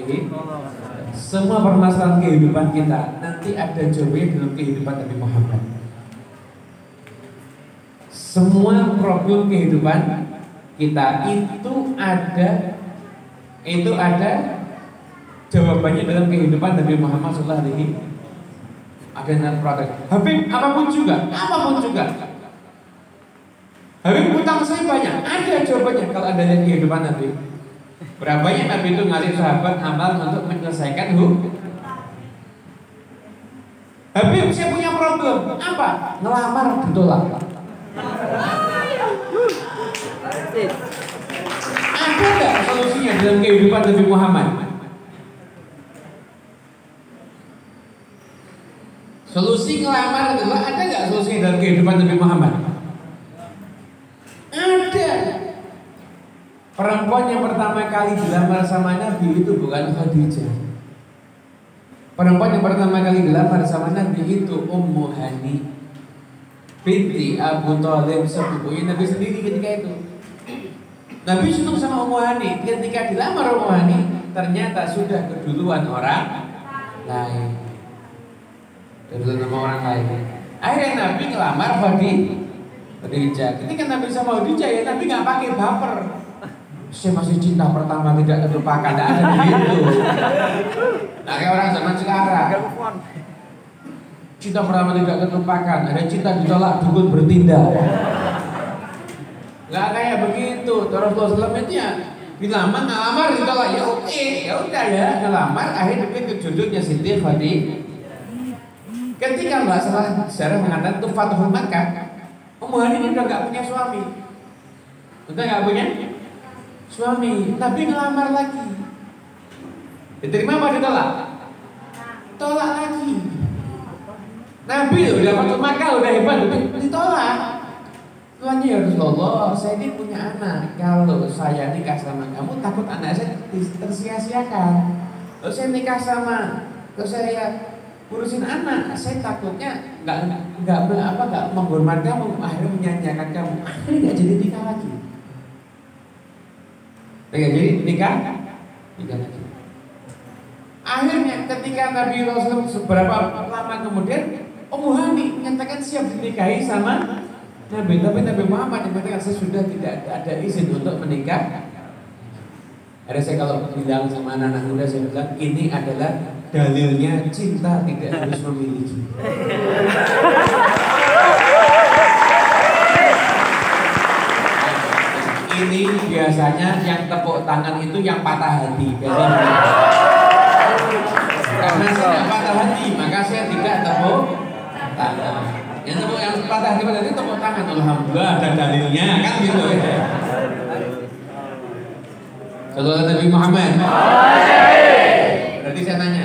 Semua permasalahan kehidupan kita nanti ada jawabannya dalam kehidupan Nabi Muhammad. Semua problem kehidupan kita itu ada jawabannya dalam kehidupan Nabi Muhammad SAW. Ada yang protes, Habib apapun juga. Habib utang saya banyak, ada jawabannya kalau ada yang kehidupan Nabi. Berapa banyak Nabi itu ngasih sahabat amal untuk menyelesaikan Habib saya punya problem, apa? Ngelamar ditolak. Ada nggak solusinya dalam kehidupan Nabi Muhammad? Solusi ngelamar adalah ada nggak solusinya dalam kehidupan Nabi Muhammad? Ada. Perempuan yang pertama kali dilamar sama Nabi itu bukan Khadijah. Perempuan yang pertama kali dilamar sama Nabi itu Ummu Hani binti Abu Thalib, sepupunya Nabi sendiri ketika itu. Nabi senang sama Ummu Hani. Ketika dilamar Ummu Hani, ternyata sudah keduluan orang lain. Keduluan sama orang lain. Akhirnya Nabi ngelamar Khadijah. Ketika Nabi sama Khadijah ya Nabi nggak pakai baper. Saya masih cinta pertama tidak terlupakan, tidak ada begitu. Nah, kayak orang zaman sekarang. Cinta pertama tidak terlupakan, ada cinta ditolak dukun bertindak. Nggak kayak begitu. Rasulullah SAW itu ya dilamar, ngelamar ditolak ya oke, ya udah ya ngelamar. Akhirnya begitu jodohnya Siti Khadijah. Ketika nggak salah sejarah mengatakan itu Fathul Makkah, Ummu Hani ini udah nggak punya suami, udah nggak punya suami. Nabi ngelamar lagi, diterima apa ditolak? Tolak lagi. Nabi udah Fathul Makkah, udah hebat, ditolak. Tuannya ya Rasulullah, saya ini punya anak. Kalau saya nikah sama kamu, takut anak saya tersia-siakan. Kalau saya nikah sama, kalau saya urusin anak, saya takutnya nggak menghormat kamu, akhirnya menyanyiakan kamu, akhirnya nggak jadi nikah lagi. Nggak jadi nikah lagi. Akhirnya ketika Nabi Rasul seberapa lama kemudian, Ummu Hani menyatakan siap dinikahi sama Nabi, tapi Nabi Muhammad mengatakan saya sudah tidak ada izin untuk menikah. Ada saya kalau bilang sama anak-anak muda, saya bilang ini adalah dalilnya cinta tidak harus memiliki. Ini biasanya yang tepuk tangan itu yang patah hati biasanya. Karena saya tidak patah hati, maka saya tidak tepuk tangan. Yang patah hati berarti tepuk tangan. Alhamdulillah ada dalilnya kan gitu ya. Sallallahu Nabi Muhammad. Berarti saya tanya,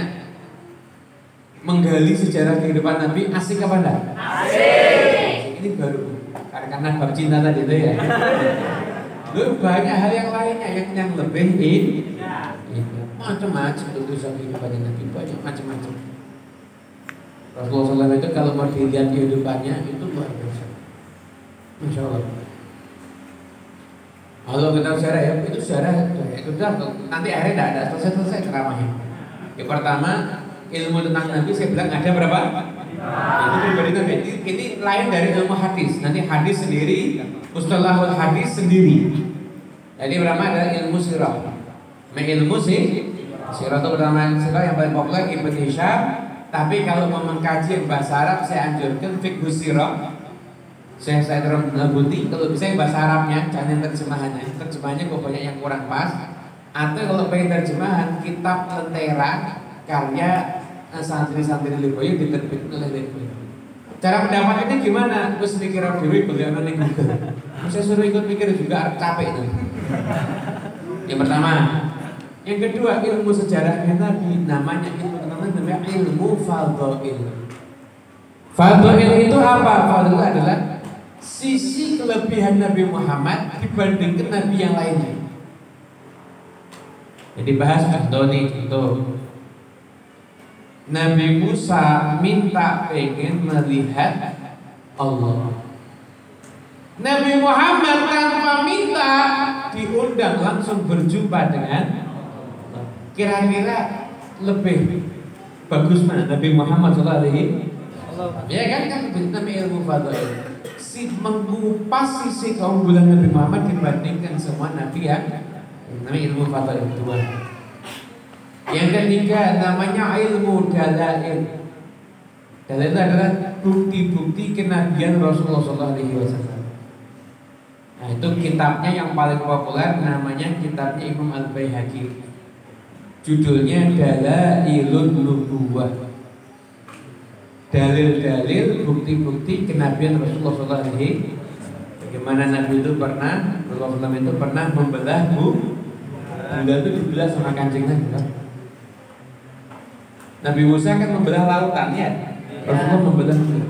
menggali sejarah kehidupan Nabi asik apa enggak? Asik. Ini baru karena bab cinta tadi itu ya. Loh, banyak hal yang lainnya yang lebih macam-macam urusan kehidupan Nabi, banyak macam-macam. Rasulullah SAW itu kalau mau dilihat kehidupannya itu luar biasa, Masya Allah. Kalau kita sejarah ya, itu sejarah itu nanti akhirnya tidak ada selesai ceramahnya. Yang pertama, ilmu tentang Nabi saya bilang ada berapa? Itu pribadi Nabi. Ini lain dari ilmu hadis. Nanti hadis sendiri, mustalahul hadis sendiri. Jadi pertama ada ilmu sirah. Ilmu sirah itu pertama sirah yang paling populer Ibn Hisham. Tapi kalau mau mengkaji bahasa Arab saya anjurkan fiqh sirah. Saya terbuti kalau bisa bahasa Arabnya, jangan terjemahannya. Terjemahannya kok banyak yang kurang pas. Atau kalau pengen terjemahan kitab Lentera karya santri-santri Lirboyo diterbitkan oleh Lirboyo. Cara mendapatkannya gimana? Terus mikir diri bagaimana nih Google. Saya suruh ikut mikir juga capek tuh. Yang pertama, yang kedua ilmu sejarahnya Nabi, namanya ilmu fadhail. Fadhail itu apa? Fadhail adalah sisi kelebihan Nabi Muhammad dibandingkan Nabi yang lainnya. Jadi bahas contoh. Nabi Musa minta pengen melihat Allah. Nabi Muhammad tanpa minta diundang langsung berjumpa dengan. Kira-kira lebih bagus mana Nabi Muhammad SAW? Ya kan Nabi ilmu fadhil. Si mengupas sisi keunggulan Nabi Muhammad dibandingkan semua nabi yang namanya ilmu fadhil kedua. Yang ketiga namanya ilmu dalail. Dalail adalah bukti-bukti kenabian Rasulullah SAW. Nah itu kitabnya yang paling populer namanya kitabnya Imam Al-Baihaqi. Judulnya Dalailun Nubuwah. Dalil-dalil bukti-bukti kenabian Rasulullah SAW. Bagaimana Nabi itu Rasulullah itu pernah membelah bunda itu dibelah sama kancing Nabi. Nabi Musa kan membelah lautan ya. Rasulullah membelah bunda.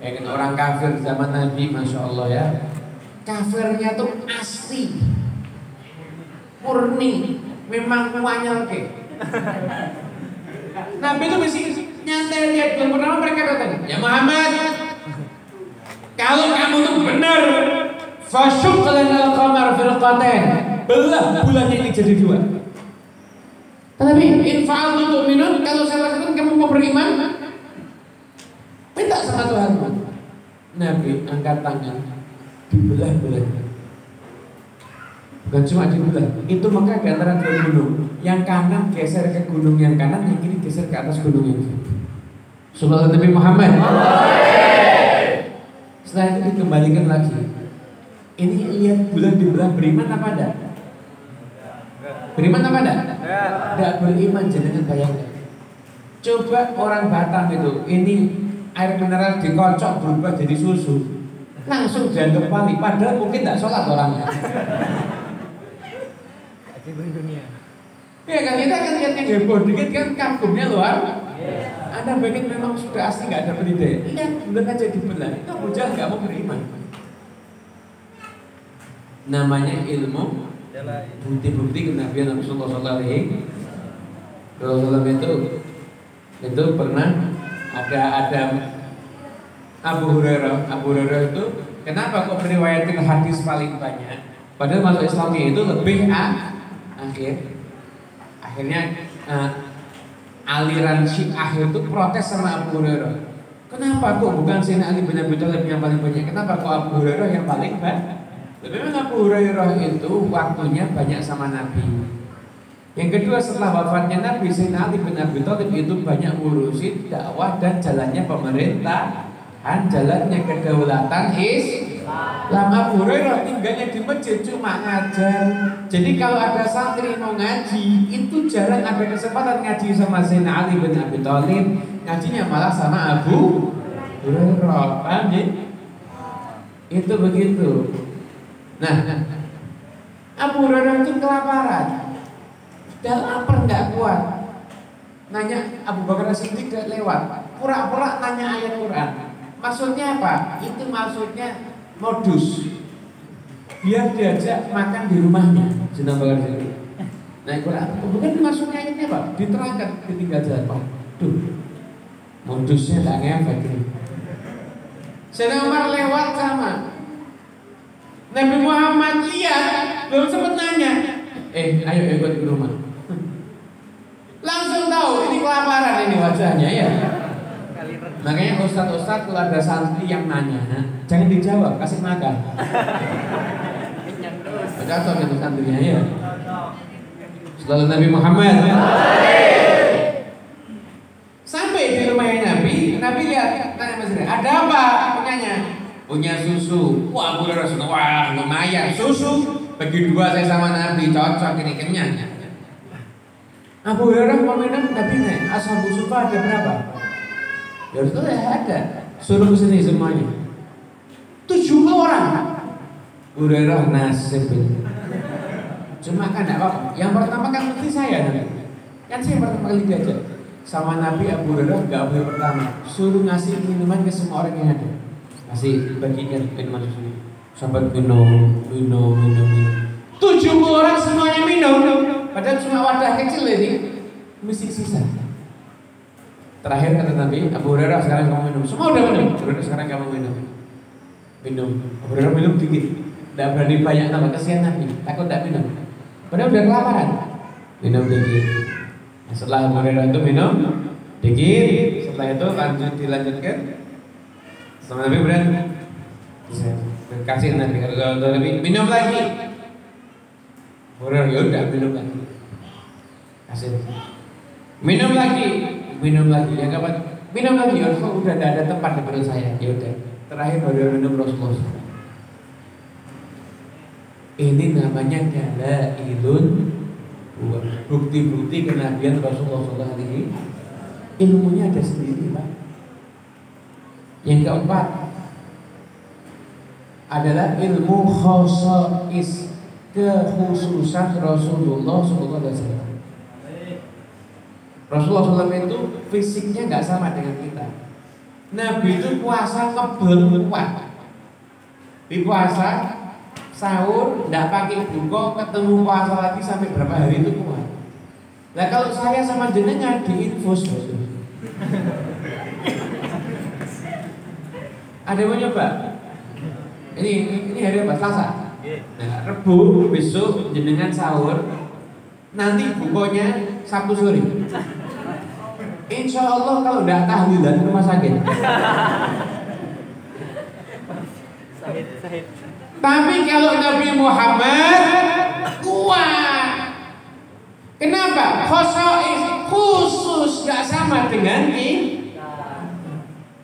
Kayak orang kafir zaman Nabi, masya Allah ya. Kafirnya tuh asli, murni, memang muanya oke. Nabi itu mesti nyantai lihat. Belum pertama mereka datang, ya Muhammad, kalau kamu tuh benar, fasyuk lanal qamar firqatain, belah bulannya ini jadi dua. Tapi in fa'altum tu'minun, kalau saya lakukan kamu mau beriman, minta sama Tuhanmu. Nabi angkat tangan, dibelah-belah. Bukan cuma dibelah, itu maka di antara dua gunung. Yang kanan geser ke gunung yang kanan, yang kiri geser ke atas gunung yang kiri. Subhanallah Nabi Muhammad. Setelah itu dikembalikan lagi. Ini lihat bulan dibelah, beriman apa ada? Beriman apa ada? Tidak beriman, jangan bayangkan. Coba orang Batam itu, ini air mineral dikocok berubah jadi susu, langsung dianggap wali, padahal mungkin tidak sholat orangnya. Ya kan kita kan lihat yang heboh dikit kan kampungnya luar. Anda bagian memang sudah asli nggak ada pendidikan. Lihat bulan aja dibelah, itu bujang nggak mau beriman. Namanya ilmu bukti-bukti kenabian Rasulullah SAW. Rasulullah itu pernah ada Abu Hurairah itu kenapa kok meriwayatkan hadis paling banyak? Padahal masuk Islamnya itu lebih akhirnya aliran Syiah itu protes sama Abu Hurairah. Kenapa kok bukan Sayyidina Ali bin Abi Thalib yang paling banyak? Kenapa kok Abu Hurairah yang paling banyak? Memang Abu Hurairah itu waktunya banyak sama Nabi. Yang kedua setelah wafatnya Nabi, Sayyidina Ali bin Abi Thalib itu banyak ngurusin dakwah dan jalannya pemerintahan, jalannya kedaulatan Islam. Abu Hurairah tinggalnya di masjid cuma ngajar. Jadi kalau ada santri mau ngaji, itu jarang ada kesempatan ngaji sama Sayyidina Ali bin Abi Thalib. Ngajinya malah sama Abu Hurairah. Paham ya? Itu begitu. Nah, Abu Hurairah itu kelaparan. Dan lapar nggak kuat. Nanya Abu Bakar As-Siddiq lewat, pura-pura nanya ayat Quran. Maksudnya apa? Itu maksudnya modus. Biar diajak makan di rumahnya. Sayyidina Abu Bakar As-Siddiq. Nah, Quran. Bukan maksudnya ayatnya apa? Diterangkan ketinggal jalan. Waduh, modusnya nggak ngefek. Sayyidina Umar lewat sama Nabi Muhammad lihat, belum sempat nanya. Ayo ikut ke rumah. Langsung tahu ini kelaparan ini wajahnya ya. Makanya ustadz kalau ada santri yang nanya, jangan dijawab, kasih makan. Cocok itu santrinya ya. Setelah Nabi Muhammad. Sampai di rumahnya Nabi lihat, tanya masih ada apa? Penanya. Punya susu. Wah, Abu Hurairah senang. Wah, lumayan susu. Bagi dua saya sama Nabi, cocok ini kenyang. Abu Hurairah mau minum, Nabi nih, Ashabu Sufa ada berapa? Ya itu ada. Suruh kesini semuanya. 70 orang. Abu Hurairah nasib. Cuma kan tidak apa-apa. Yang pertama kan mesti saya Nabi. Kan saya pertama kali diajak sama Nabi. Abu Hurairah nggak boleh pertama. Suruh ngasih minuman ke semua orang yang ada. Kasih bagikan minuman susu. Sampai minum. 70 orang semuanya minum. Padahal cuma wadah kecil ini, mesti sisa. Terakhir kata Nabi, Abu Hurairah sekarang kamu minum. Semua udah minum. Abu Hurairah sekarang kamu minum. minum. Benar minum dikit. Tidak berani banyak nama kesian Nabi. Takut tidak minum. Padahal udah kelaparan. Minum dikit. Nah, setelah Abu Hurairah itu minum dikit. Setelah itu dilanjutkan. Sama Nabi berani. Kasih Nabi. Kalau Nabi minum lagi. Abu Hurairah ya udah minum lagi. Kasih. Minum lagi. Yang kapan? Minum lagi. Ya Rasulullah udah tidak ada tempat di perut saya. Ya udah. Terakhir baru minum Rasulullah. Ini namanya dalailun bukti-bukti kenabian Rasulullah SAW. Ilmunya ada sendiri, Pak. Yang keempat adalah ilmu khosais, kekhususan Rasulullah SAW. Rasulullah SAW itu fisiknya nggak sama dengan kita. Nabi itu puasa ngebel kuat. Di puasa sahur, tidak pakai buka, ketemu puasa lagi sampai berapa hari itu kuat. Nah kalau saya sama jenengan diinfus, ada yang mau nyoba? Ini hari apa? Selasa. Nah, Rebu besok jenengan sahur, nanti bukanya Sabtu sore. Insya Allah kalau tidak tahlilan rumah sakit. Sakit. Tapi kalau Nabi Muhammad kuat. Kenapa? Khusus gak sama dengan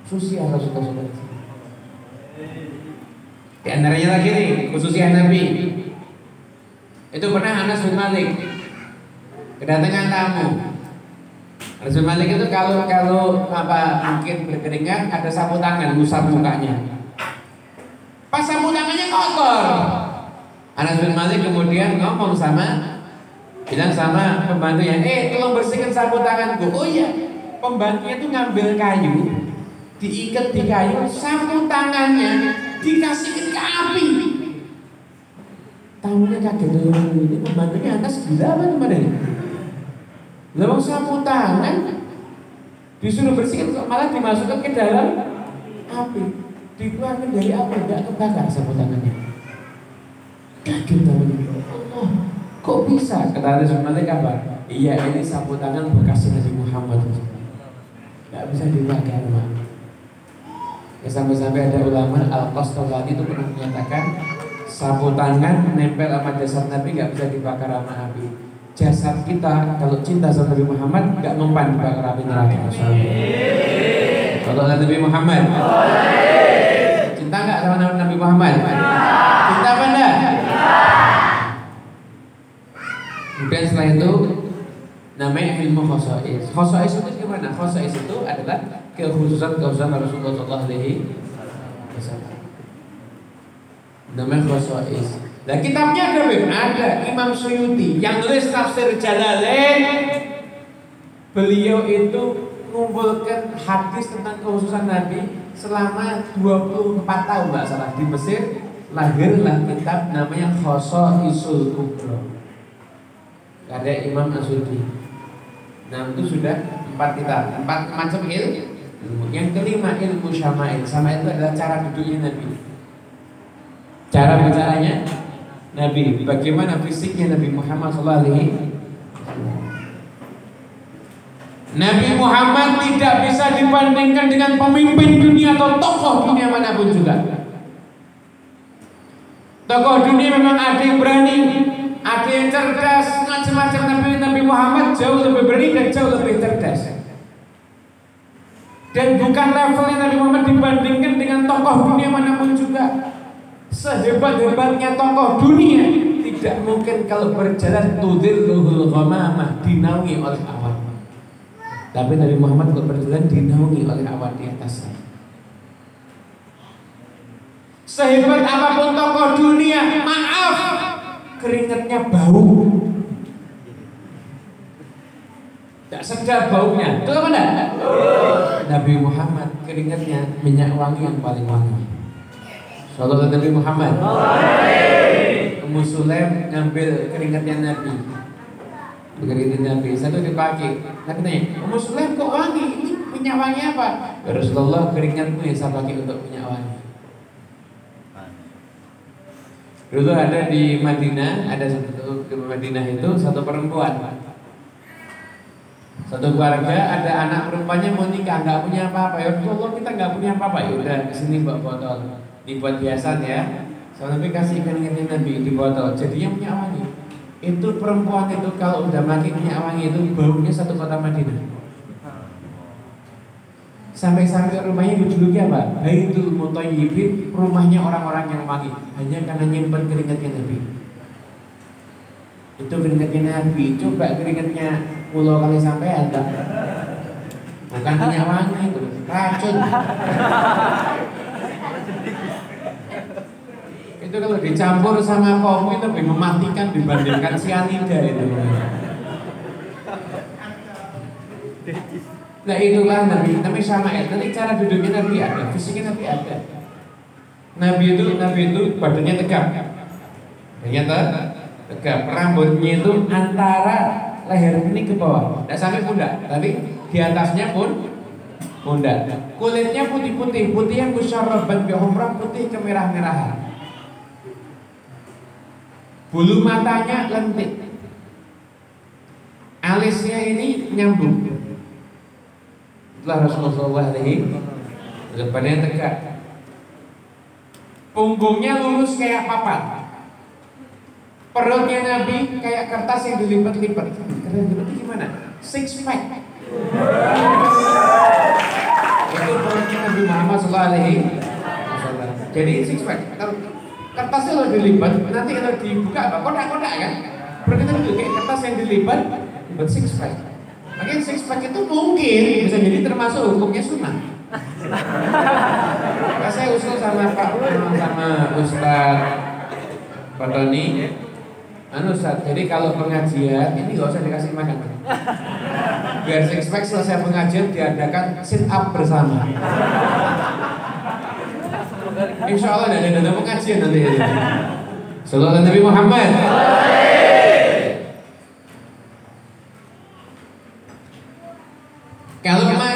khususnya Rasulullah. Di antaranya lagi nih khususnya Nabi. Itu pernah Anas bin Malik kedatangan tamu. Anas bin Malik itu kalau mungkin berkeringat ada sapu tangan usap mukanya. Pas sapu tangannya kotor. Anas bin Malik kemudian bilang sama pembantunya, tolong bersihkan sapu tanganku. Oh iya, pembantunya itu ngambil kayu, diikat di kayu, sapu tangannya dikasihkan ke api. Tamunya kaget, ini pembantunya Anas gila apa teman-teman? Lalu sapu tangan disuruh bersihkan, malah dimasukkan ke dalam api. Dikeluarkan dari apa? Tidak kebakar sapu tangannya. Kaget namanya. Allah, kok bisa? Kata Anas bin Malik apa? Iya, ini sapu tangan bekas Nabi Muhammad. Tidak bisa dibakar, Mak. Ya, sampai-sampai ada ulama Al-Qastallani itu pernah menyatakan sapu tangan nempel sama jasad Nabi nggak bisa dibakar sama api. Jasad kita kalau cinta sama Nabi Muhammad nggak mempan dibakar api neraka. Kalau Nabi Muhammad. Cinta nggak sama Nabi Muhammad? Cinta apa enggak? Kemudian setelah itu namanya ilmu khosais. Khosais itu gimana? Khosais itu adalah kekhususan Rasulullah SAW. Namanya khosais. Nah kitabnya ada Imam Suyuti yang nulis tafsir Jalalain. Beliau itu mengumpulkan hadis tentang kekhususan Nabi selama 24 tahun nggak salah di Mesir. Lahirlah kitab namanya Khosaisul Kubra karya Imam Asy'ari. Nah itu sudah 4 kitab, 4 macam ilmu. Yang kelima ilmu syama'il. Syama'il itu adalah cara duduknya Nabi, cara bicaranya Nabi, bagaimana fisiknya Nabi Muhammad SAW. Nabi Muhammad tidak bisa dibandingkan dengan pemimpin dunia atau tokoh dunia manapun juga. Tokoh dunia memang ada yang berani, ada yang cerdas, macam-macam. Nabi Muhammad jauh lebih berani dan jauh lebih cerdas. Dan bukan levelnya Nabi Muhammad dibandingkan dengan tokoh dunia manapun juga. Sehebat-hebatnya tokoh dunia tidak mungkin kalau berjalan tudhilluhul ghamamah, dinaungi oleh awan. Tapi Nabi Muhammad kalau berjalan dinaungi oleh awan di atasnya. Sehebat apapun tokoh dunia, maaf, keringatnya bau. Tidak sedap baunya. Betul apa enggak? Nabi Muhammad keringatnya minyak wangi yang paling wangi. Sallallahu Nabi Muhammad. Ummu Sulaim ngambil keringatnya Nabi. Keringat Nabi satu dipakai. Nabi tanya, Ummu Sulaim kok wangi? Ini minyak wangi apa? Ya Rasulullah, keringatmu yang saya pakai untuk minyak wangi. Dulu ada di Madinah, ada satu di Madinah itu satu perempuan, satu keluarga ada anak perempuannya mau nikah, nggak punya apa-apa. Ya Rasulullah, kita nggak punya apa-apa. Ya udah kesini bawa botol, dibuat hiasan ya. Soalnya Nabi kasih ikan-ikannya Nabi di botol, jadinya punya wangi. Itu perempuan itu kalau udah mati punya wangi itu baunya satu kota Madinah. Sampai-sampai rumahnya dijuluki apa? Baitul Mutayyibin, rumahnya orang-orang yang wangi. Hanya karena nyimpen keringatnya Nabi. Itu keringatnya Nabi. Coba keringatnya pulau kali sampai ada. Bukan punya wangi itu, racun. Itu kalau dicampur sama kopi itu lebih mematikan dibandingkan cyanida itu. Nah itulah Nabi Syama'il. Nanti cara duduknya Nabi ada, fisiknya Nabi ada. Nabi itu badannya tegap, tegap. Rambutnya itu antara leher ini ke bawah, tidak sampai pundak, tapi di atasnya pun pundak. Kulitnya putih-putih, putih yang musyarraban bi humrah, putih kemerah-merahan. Bulu matanya lentik, alisnya ini nyambung. Itulah Rasulullah alaihi badannya tegak, punggungnya lurus kayak papan, perutnya Nabi kayak kertas yang dilipat-lipat. Keren berarti gimana? Six pack. Itu perutnya Nabi Muhammad sallallahu alaihi wasallam. Jadi six pack. Kertasnya kalau dilipat, nanti kalau dibuka apa? Kotak-kotak kan? Perutnya itu kayak kertas yang dilipat, buat six pack. Makanya six pack itu mungkin bisa jadi termasuk hukumnya sunnah. Nah, saya usul sama Ustaz Tony, Ustaz, jadi kalau pengajian ini nggak usah dikasih makan. Biar six pack selesai pengajian diadakan sit up bersama. Insya Allah ada pengajian nanti. Sallallahu Nabi Muhammad.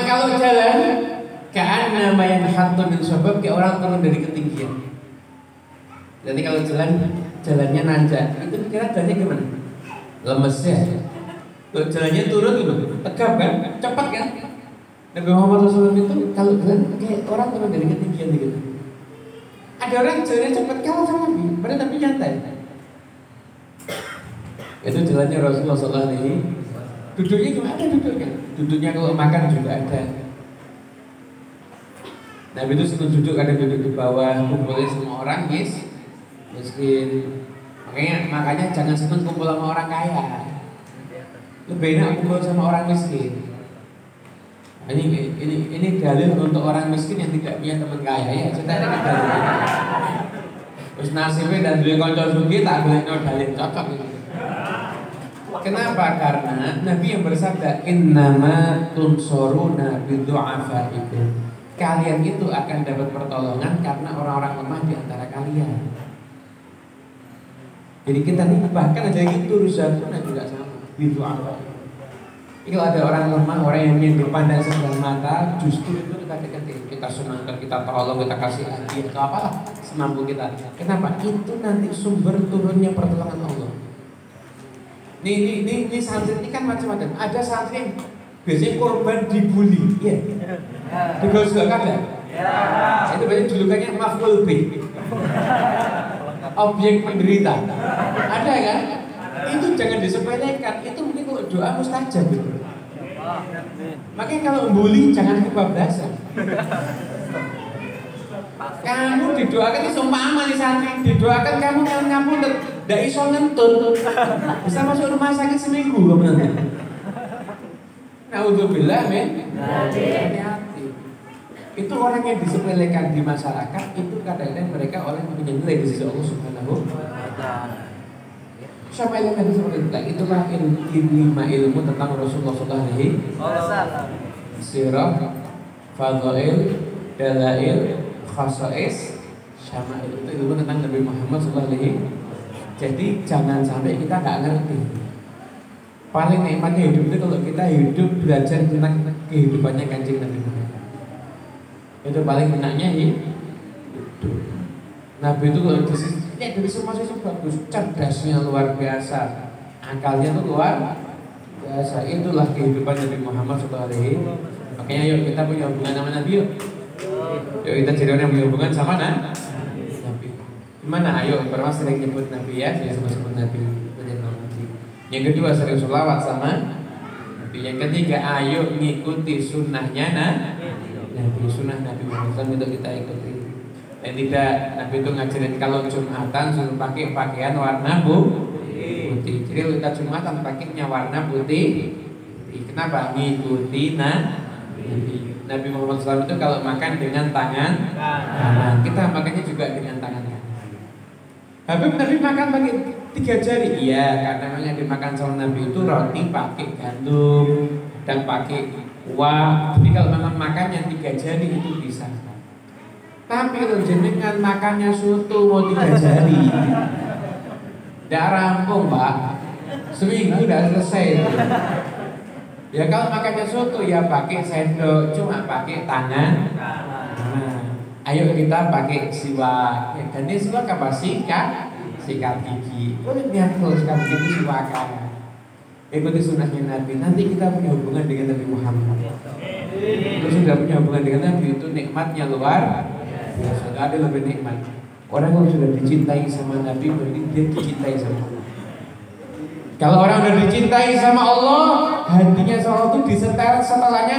Kalau jalan ka'anna mayan hatun min sabab, kayak orang turun dari ketinggian. Jadi kalau jalannya nanjak, itu kira jalannya gimana? Lemes ya. Kalau jalannya turun gitu, tegap kan, cepat kan? Nabi Muhammad SAW itu kalau jalan kayak orang turun dari ketinggian gitu. Ada orang jalannya cepat kalah sama Nabi, padahal Nabi nyantai. Itu jalannya Rasulullah SAW. Duduknya gimana duduknya? Duduknya kalau makan juga ada. Nabi itu suka duduk, kadang duduk di bawah, kumpulnya semua orang miskin. Makanya jangan seneng kumpul sama orang kaya. Lebih enak kumpul sama orang miskin. Ini dalil untuk orang miskin yang tidak punya teman kaya ya. Kita ada dalil. Terus nasibnya dan duit konco sugih tak boleh dalil cocok gitu. Kenapa? Karena Nabi yang bersabda innama tunsoruna bidu'afaikum. Kalian itu akan dapat pertolongan karena orang-orang lemah di antara kalian. Jadi kita nih bahkan ada gitu rusakuna juga sama bidu'afaikum. Kalau ada orang lemah, orang yang dipandang sebelah mata, justru itu kita senangkan, kita tolong, kita kasih hadiah atau apalah semampu kita. Kenapa? Itu nanti sumber turunnya pertolongan Allah. Ini santri ini kan macam-macam. Ada santri yang biasanya korban dibully, iya. Digosokkan ya? Itu banyak julukannya maf'ul bih. Objek penderita. Ada kan? Itu jangan disepelekan. Itu mungkin kalau doa mustajab gitu. Makanya kalau bully jangan kebablasan. Kamu didoakan itu umpama nih santri, didoakan kamu tidak iso ngentut, bisa masuk rumah sakit seminggu kamu nanti. Naudzubillah min. Hati-hati. Itu orang yang disepelekan di masyarakat itu kadang-kadang mereka orang yang punya nilai di sisi Allah Subhanahu wa Ta'ala. Siapa yang tadi seperti itu? Itulah lima ilmu tentang Rasulullah SAW. Sirah, fadhail, dalail, khasais, syama'il. Itu ilmu tentang Nabi Muhammad SAW. Jadi jangan sampai kita nggak ngerti. Paling nikmatnya hidup itu kalau kita hidup belajar tentang kehidupannya Kanjeng Nabi Muhammad. Itu paling enaknya hidup. Nabi itu kalau Nek dari semua sisi bagus, cerdasnya luar biasa, akalnya tuh luar biasa. Itulah kehidupan Nabi Muhammad SAW. Makanya yuk kita punya hubungan sama Nabi yuk. Yuk kita jadi orang yang punya hubungan sama Nabi. Gimana? Ayo, pertama sering nyebut Nabi ya, saya sebut Nabi. Yang kedua sering sholawat sama Nabi. Yang ketiga ayo ngikuti sunnahnya Nabi, sunnah Nabi Muhammad SAW itu kita ikuti. Dan tidak, Nabi itu ngajarin kalau Jumatan suruh pakai pakaian warna putih. Jadi kita Jumatan pakainya warna putih. Kenapa? Ngikuti Nabi Muhammad SAW itu kalau makan dengan tangan kanan, kita makannya juga dengan tangan kanan. Habib Nabi makan pakai 3 jari. Iya, karena memang yang dimakan sama Nabi itu roti pakai gandum dan pakai uang. Jadi kalau memang makannya 3 jari itu bisa. Tapi kalau jenengan makannya soto mau 3 jari, tidak rampung Pak. Seminggu udah selesai itu. Ya kalau makannya soto ya pakai sendok, cuma pakai tangan. Nah, ayo kita pakai siwak. Ya, dan ini siwak apa? Sikat gigi. Lihat kalau sikat gigi siwakan. Ikuti sunnahnya Nabi. Nanti kita punya hubungan dengan Nabi Muhammad. Terus sudah punya hubungan dengan Nabi itu nikmatnya luar biasa. Tidak ada lebih nikmat. Orang yang sudah dicintai sama Nabi berarti dia dicintai sama Allah. Kalau orang sudah dicintai sama Allah, hatinya sama Allah itu disetel setelahnya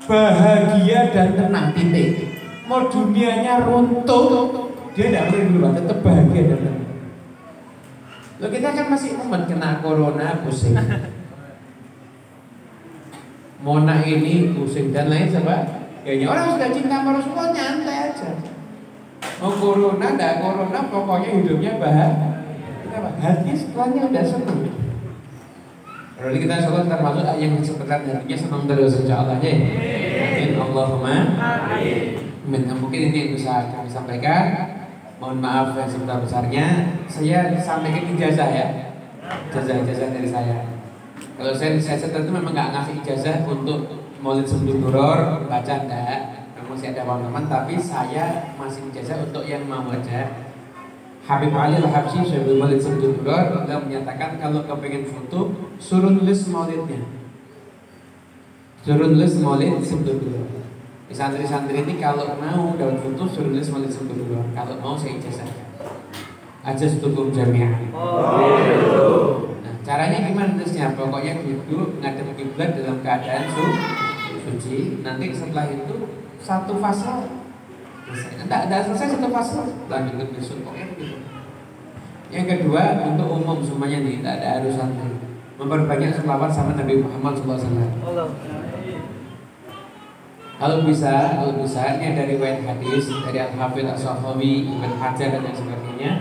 bahagia dan tenang, titik. Mau dunianya runtuh, dia tidak boleh berubah, tetap bahagia dan tenang. Loh, kita kan masih momen kena corona, pusing. Mona ini pusing dan lain sebagainya. Kayaknya orang sudah cinta sama Rasulullah nyantai aja. Mau corona, tidak corona, pokoknya hidupnya bahagia. Hati setelahnya udah senang. Berarti kita sholat termasuk yang sebentar hatinya senang terus insyaallah ya. Amin Allahumma amin. Mungkin ini yang bisa kami sampaikan. Mohon maaf yang sebesar-besarnya. Saya sampaikan ijazah ya. Ijazah dari saya. Kalau saya itu memang nggak ngasih ijazah untuk Maulid Sebelum Duror baca enggak. Masih ada teman-teman, tapi saya masih ijazah untuk yang mau baca. Habib Ali Al-Habsyi Syaikhul Maulid Sebelum Duror beliau menyatakan kalau kepengen foto suruh nulis maulidnya. Suruh nulis Maulid Sebelum Duror. Santri-santri ini kalau mau dapat foto suruh nulis Maulid Sebelum Duror. Kalau mau saya ijazahkan. Ajastukum jami'an. Nah, caranya gimana nulisnya? Pokoknya duduk ngadep kiblat dalam keadaan suci. Nanti setelah itu satu fasal. Tidak selesai satu fasal, lanjut ke besok pokoknya begitu. Yang kedua untuk umum semuanya nih, tidak ada harusan memperbanyak selawat sama Nabi Muhammad SAW. Kalau bisa ini ada riwayat hadis dari Al-Hafidz As-Sakhawi, Ibn Hajar dan lain sebagainya.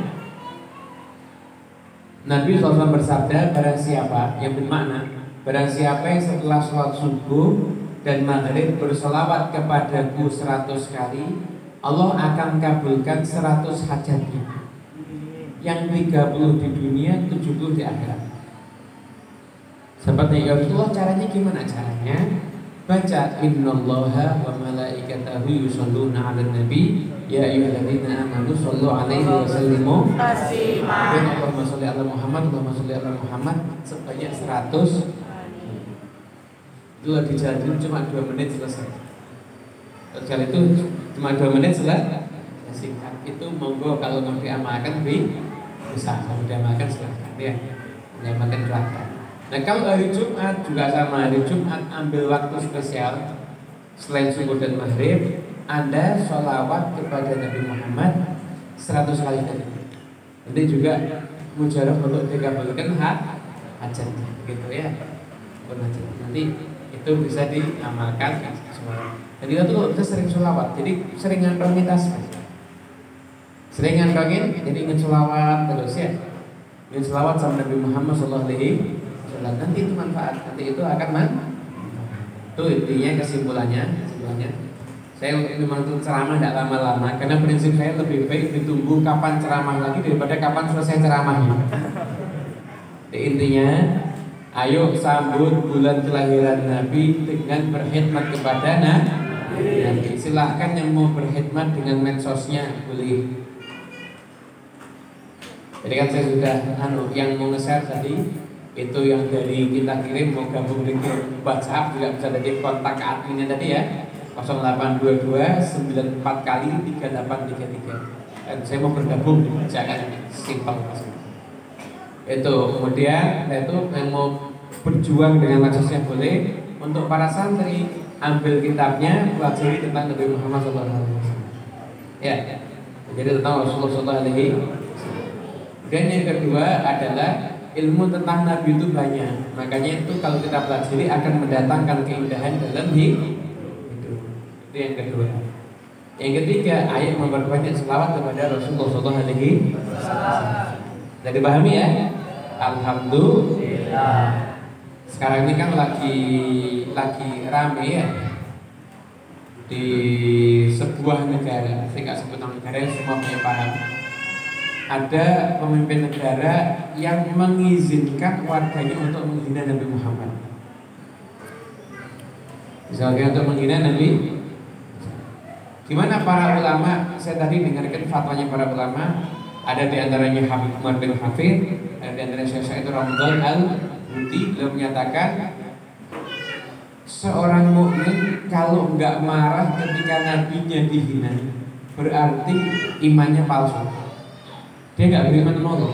Nabi SAW bersabda, barang siapa yang bermakna, barang siapa yang setelah sholat subuh dan maghrib bersolawat kepadaku 100 kali, Allah akan kabulkan 100 hajatnya. Yang 30 di dunia, 70 di akhirat. Seperti ya Rasulullah, caranya gimana caranya? Baca innallaha wa malaikatahu yusholluna 'alan nabi ya ayyuhalladzina amanu shollu 'alaihi wa sallimu taslima. Allahumma sholli 'ala Muhammad Allahumma sholli 'ala Muhammad sebanyak 100. Dua dijalanin cuma 2 menit selesai. Sekali itu cuma 2 menit selesai. Singkat itu monggo kalau mau diamalkan bisa. Kalau diamalkan silahkan ya. Diamalkan silahkan. Nah kalau hari Jumat juga sama. Hari Jumat ambil waktu spesial selain subuh dan maghrib, Anda sholawat kepada Nabi Muhammad 100 kali tadi. Nanti juga mujarab untuk dikabulkan hajat gitu ya. Nanti itu bisa diamalkan semua. Jadi kita tuh kita sering sholawat, jadi sering ngantongin tasbih, sering ngantongin, jadi ingin sholawat terus ya, ingin sholawat sama Nabi Muhammad SAW. Nanti itu manfaat, nanti itu akan itu intinya kesimpulannya. Saya memang untuk ceramah tidak lama-lama, karena prinsip saya lebih baik ditunggu kapan ceramah lagi daripada kapan selesai ceramahnya. Jadi intinya, ayo sambut bulan kelahiran Nabi dengan berkhidmat kepada Nabi. Silahkan yang mau berkhidmat dengan medsosnya boleh. Jadi kan saya sudah yang mau nge-share tadi itu yang dari kita kirim mau gabung di WhatsApp juga bisa dari kontak adminnya tadi ya 0822 94 kali 3833 dan saya mau bergabung jangan simpel itu. Kemudian itu yang mau berjuang dengan maksudnya boleh. Untuk para santri ambil kitabnya pelajari tentang Nabi Muhammad SAW ya, jadi tentang Rasulullah SAW. Dan yang kedua adalah ilmu tentang Nabi itu banyak. Makanya itu kalau kita pelajari akan mendatangkan keindahan dalam hidup. Itu yang kedua. Yang ketiga, ayat memperbanyak selawat kepada Rasulullah SAW. Sudah dipahami ya? Alhamdulillah. Sekarang ini kan lagi rame ya di sebuah negara. Saya nggak sebut nama negara, semua punya paham. Ada pemimpin negara yang mengizinkan warganya untuk menghina Nabi Muhammad. Misalnya untuk menghina Nabi. Gimana para ulama? Saya tadi dengarkan fatwanya para ulama. Ada di antaranya Habib Umar bin Hafid, ada di antaranya Syekh Ramadan Al-Buti. Beliau menyatakan seorang mukmin kalau nggak marah ketika nabinya dihina berarti imannya palsu. Dia nggak beriman sama Allah.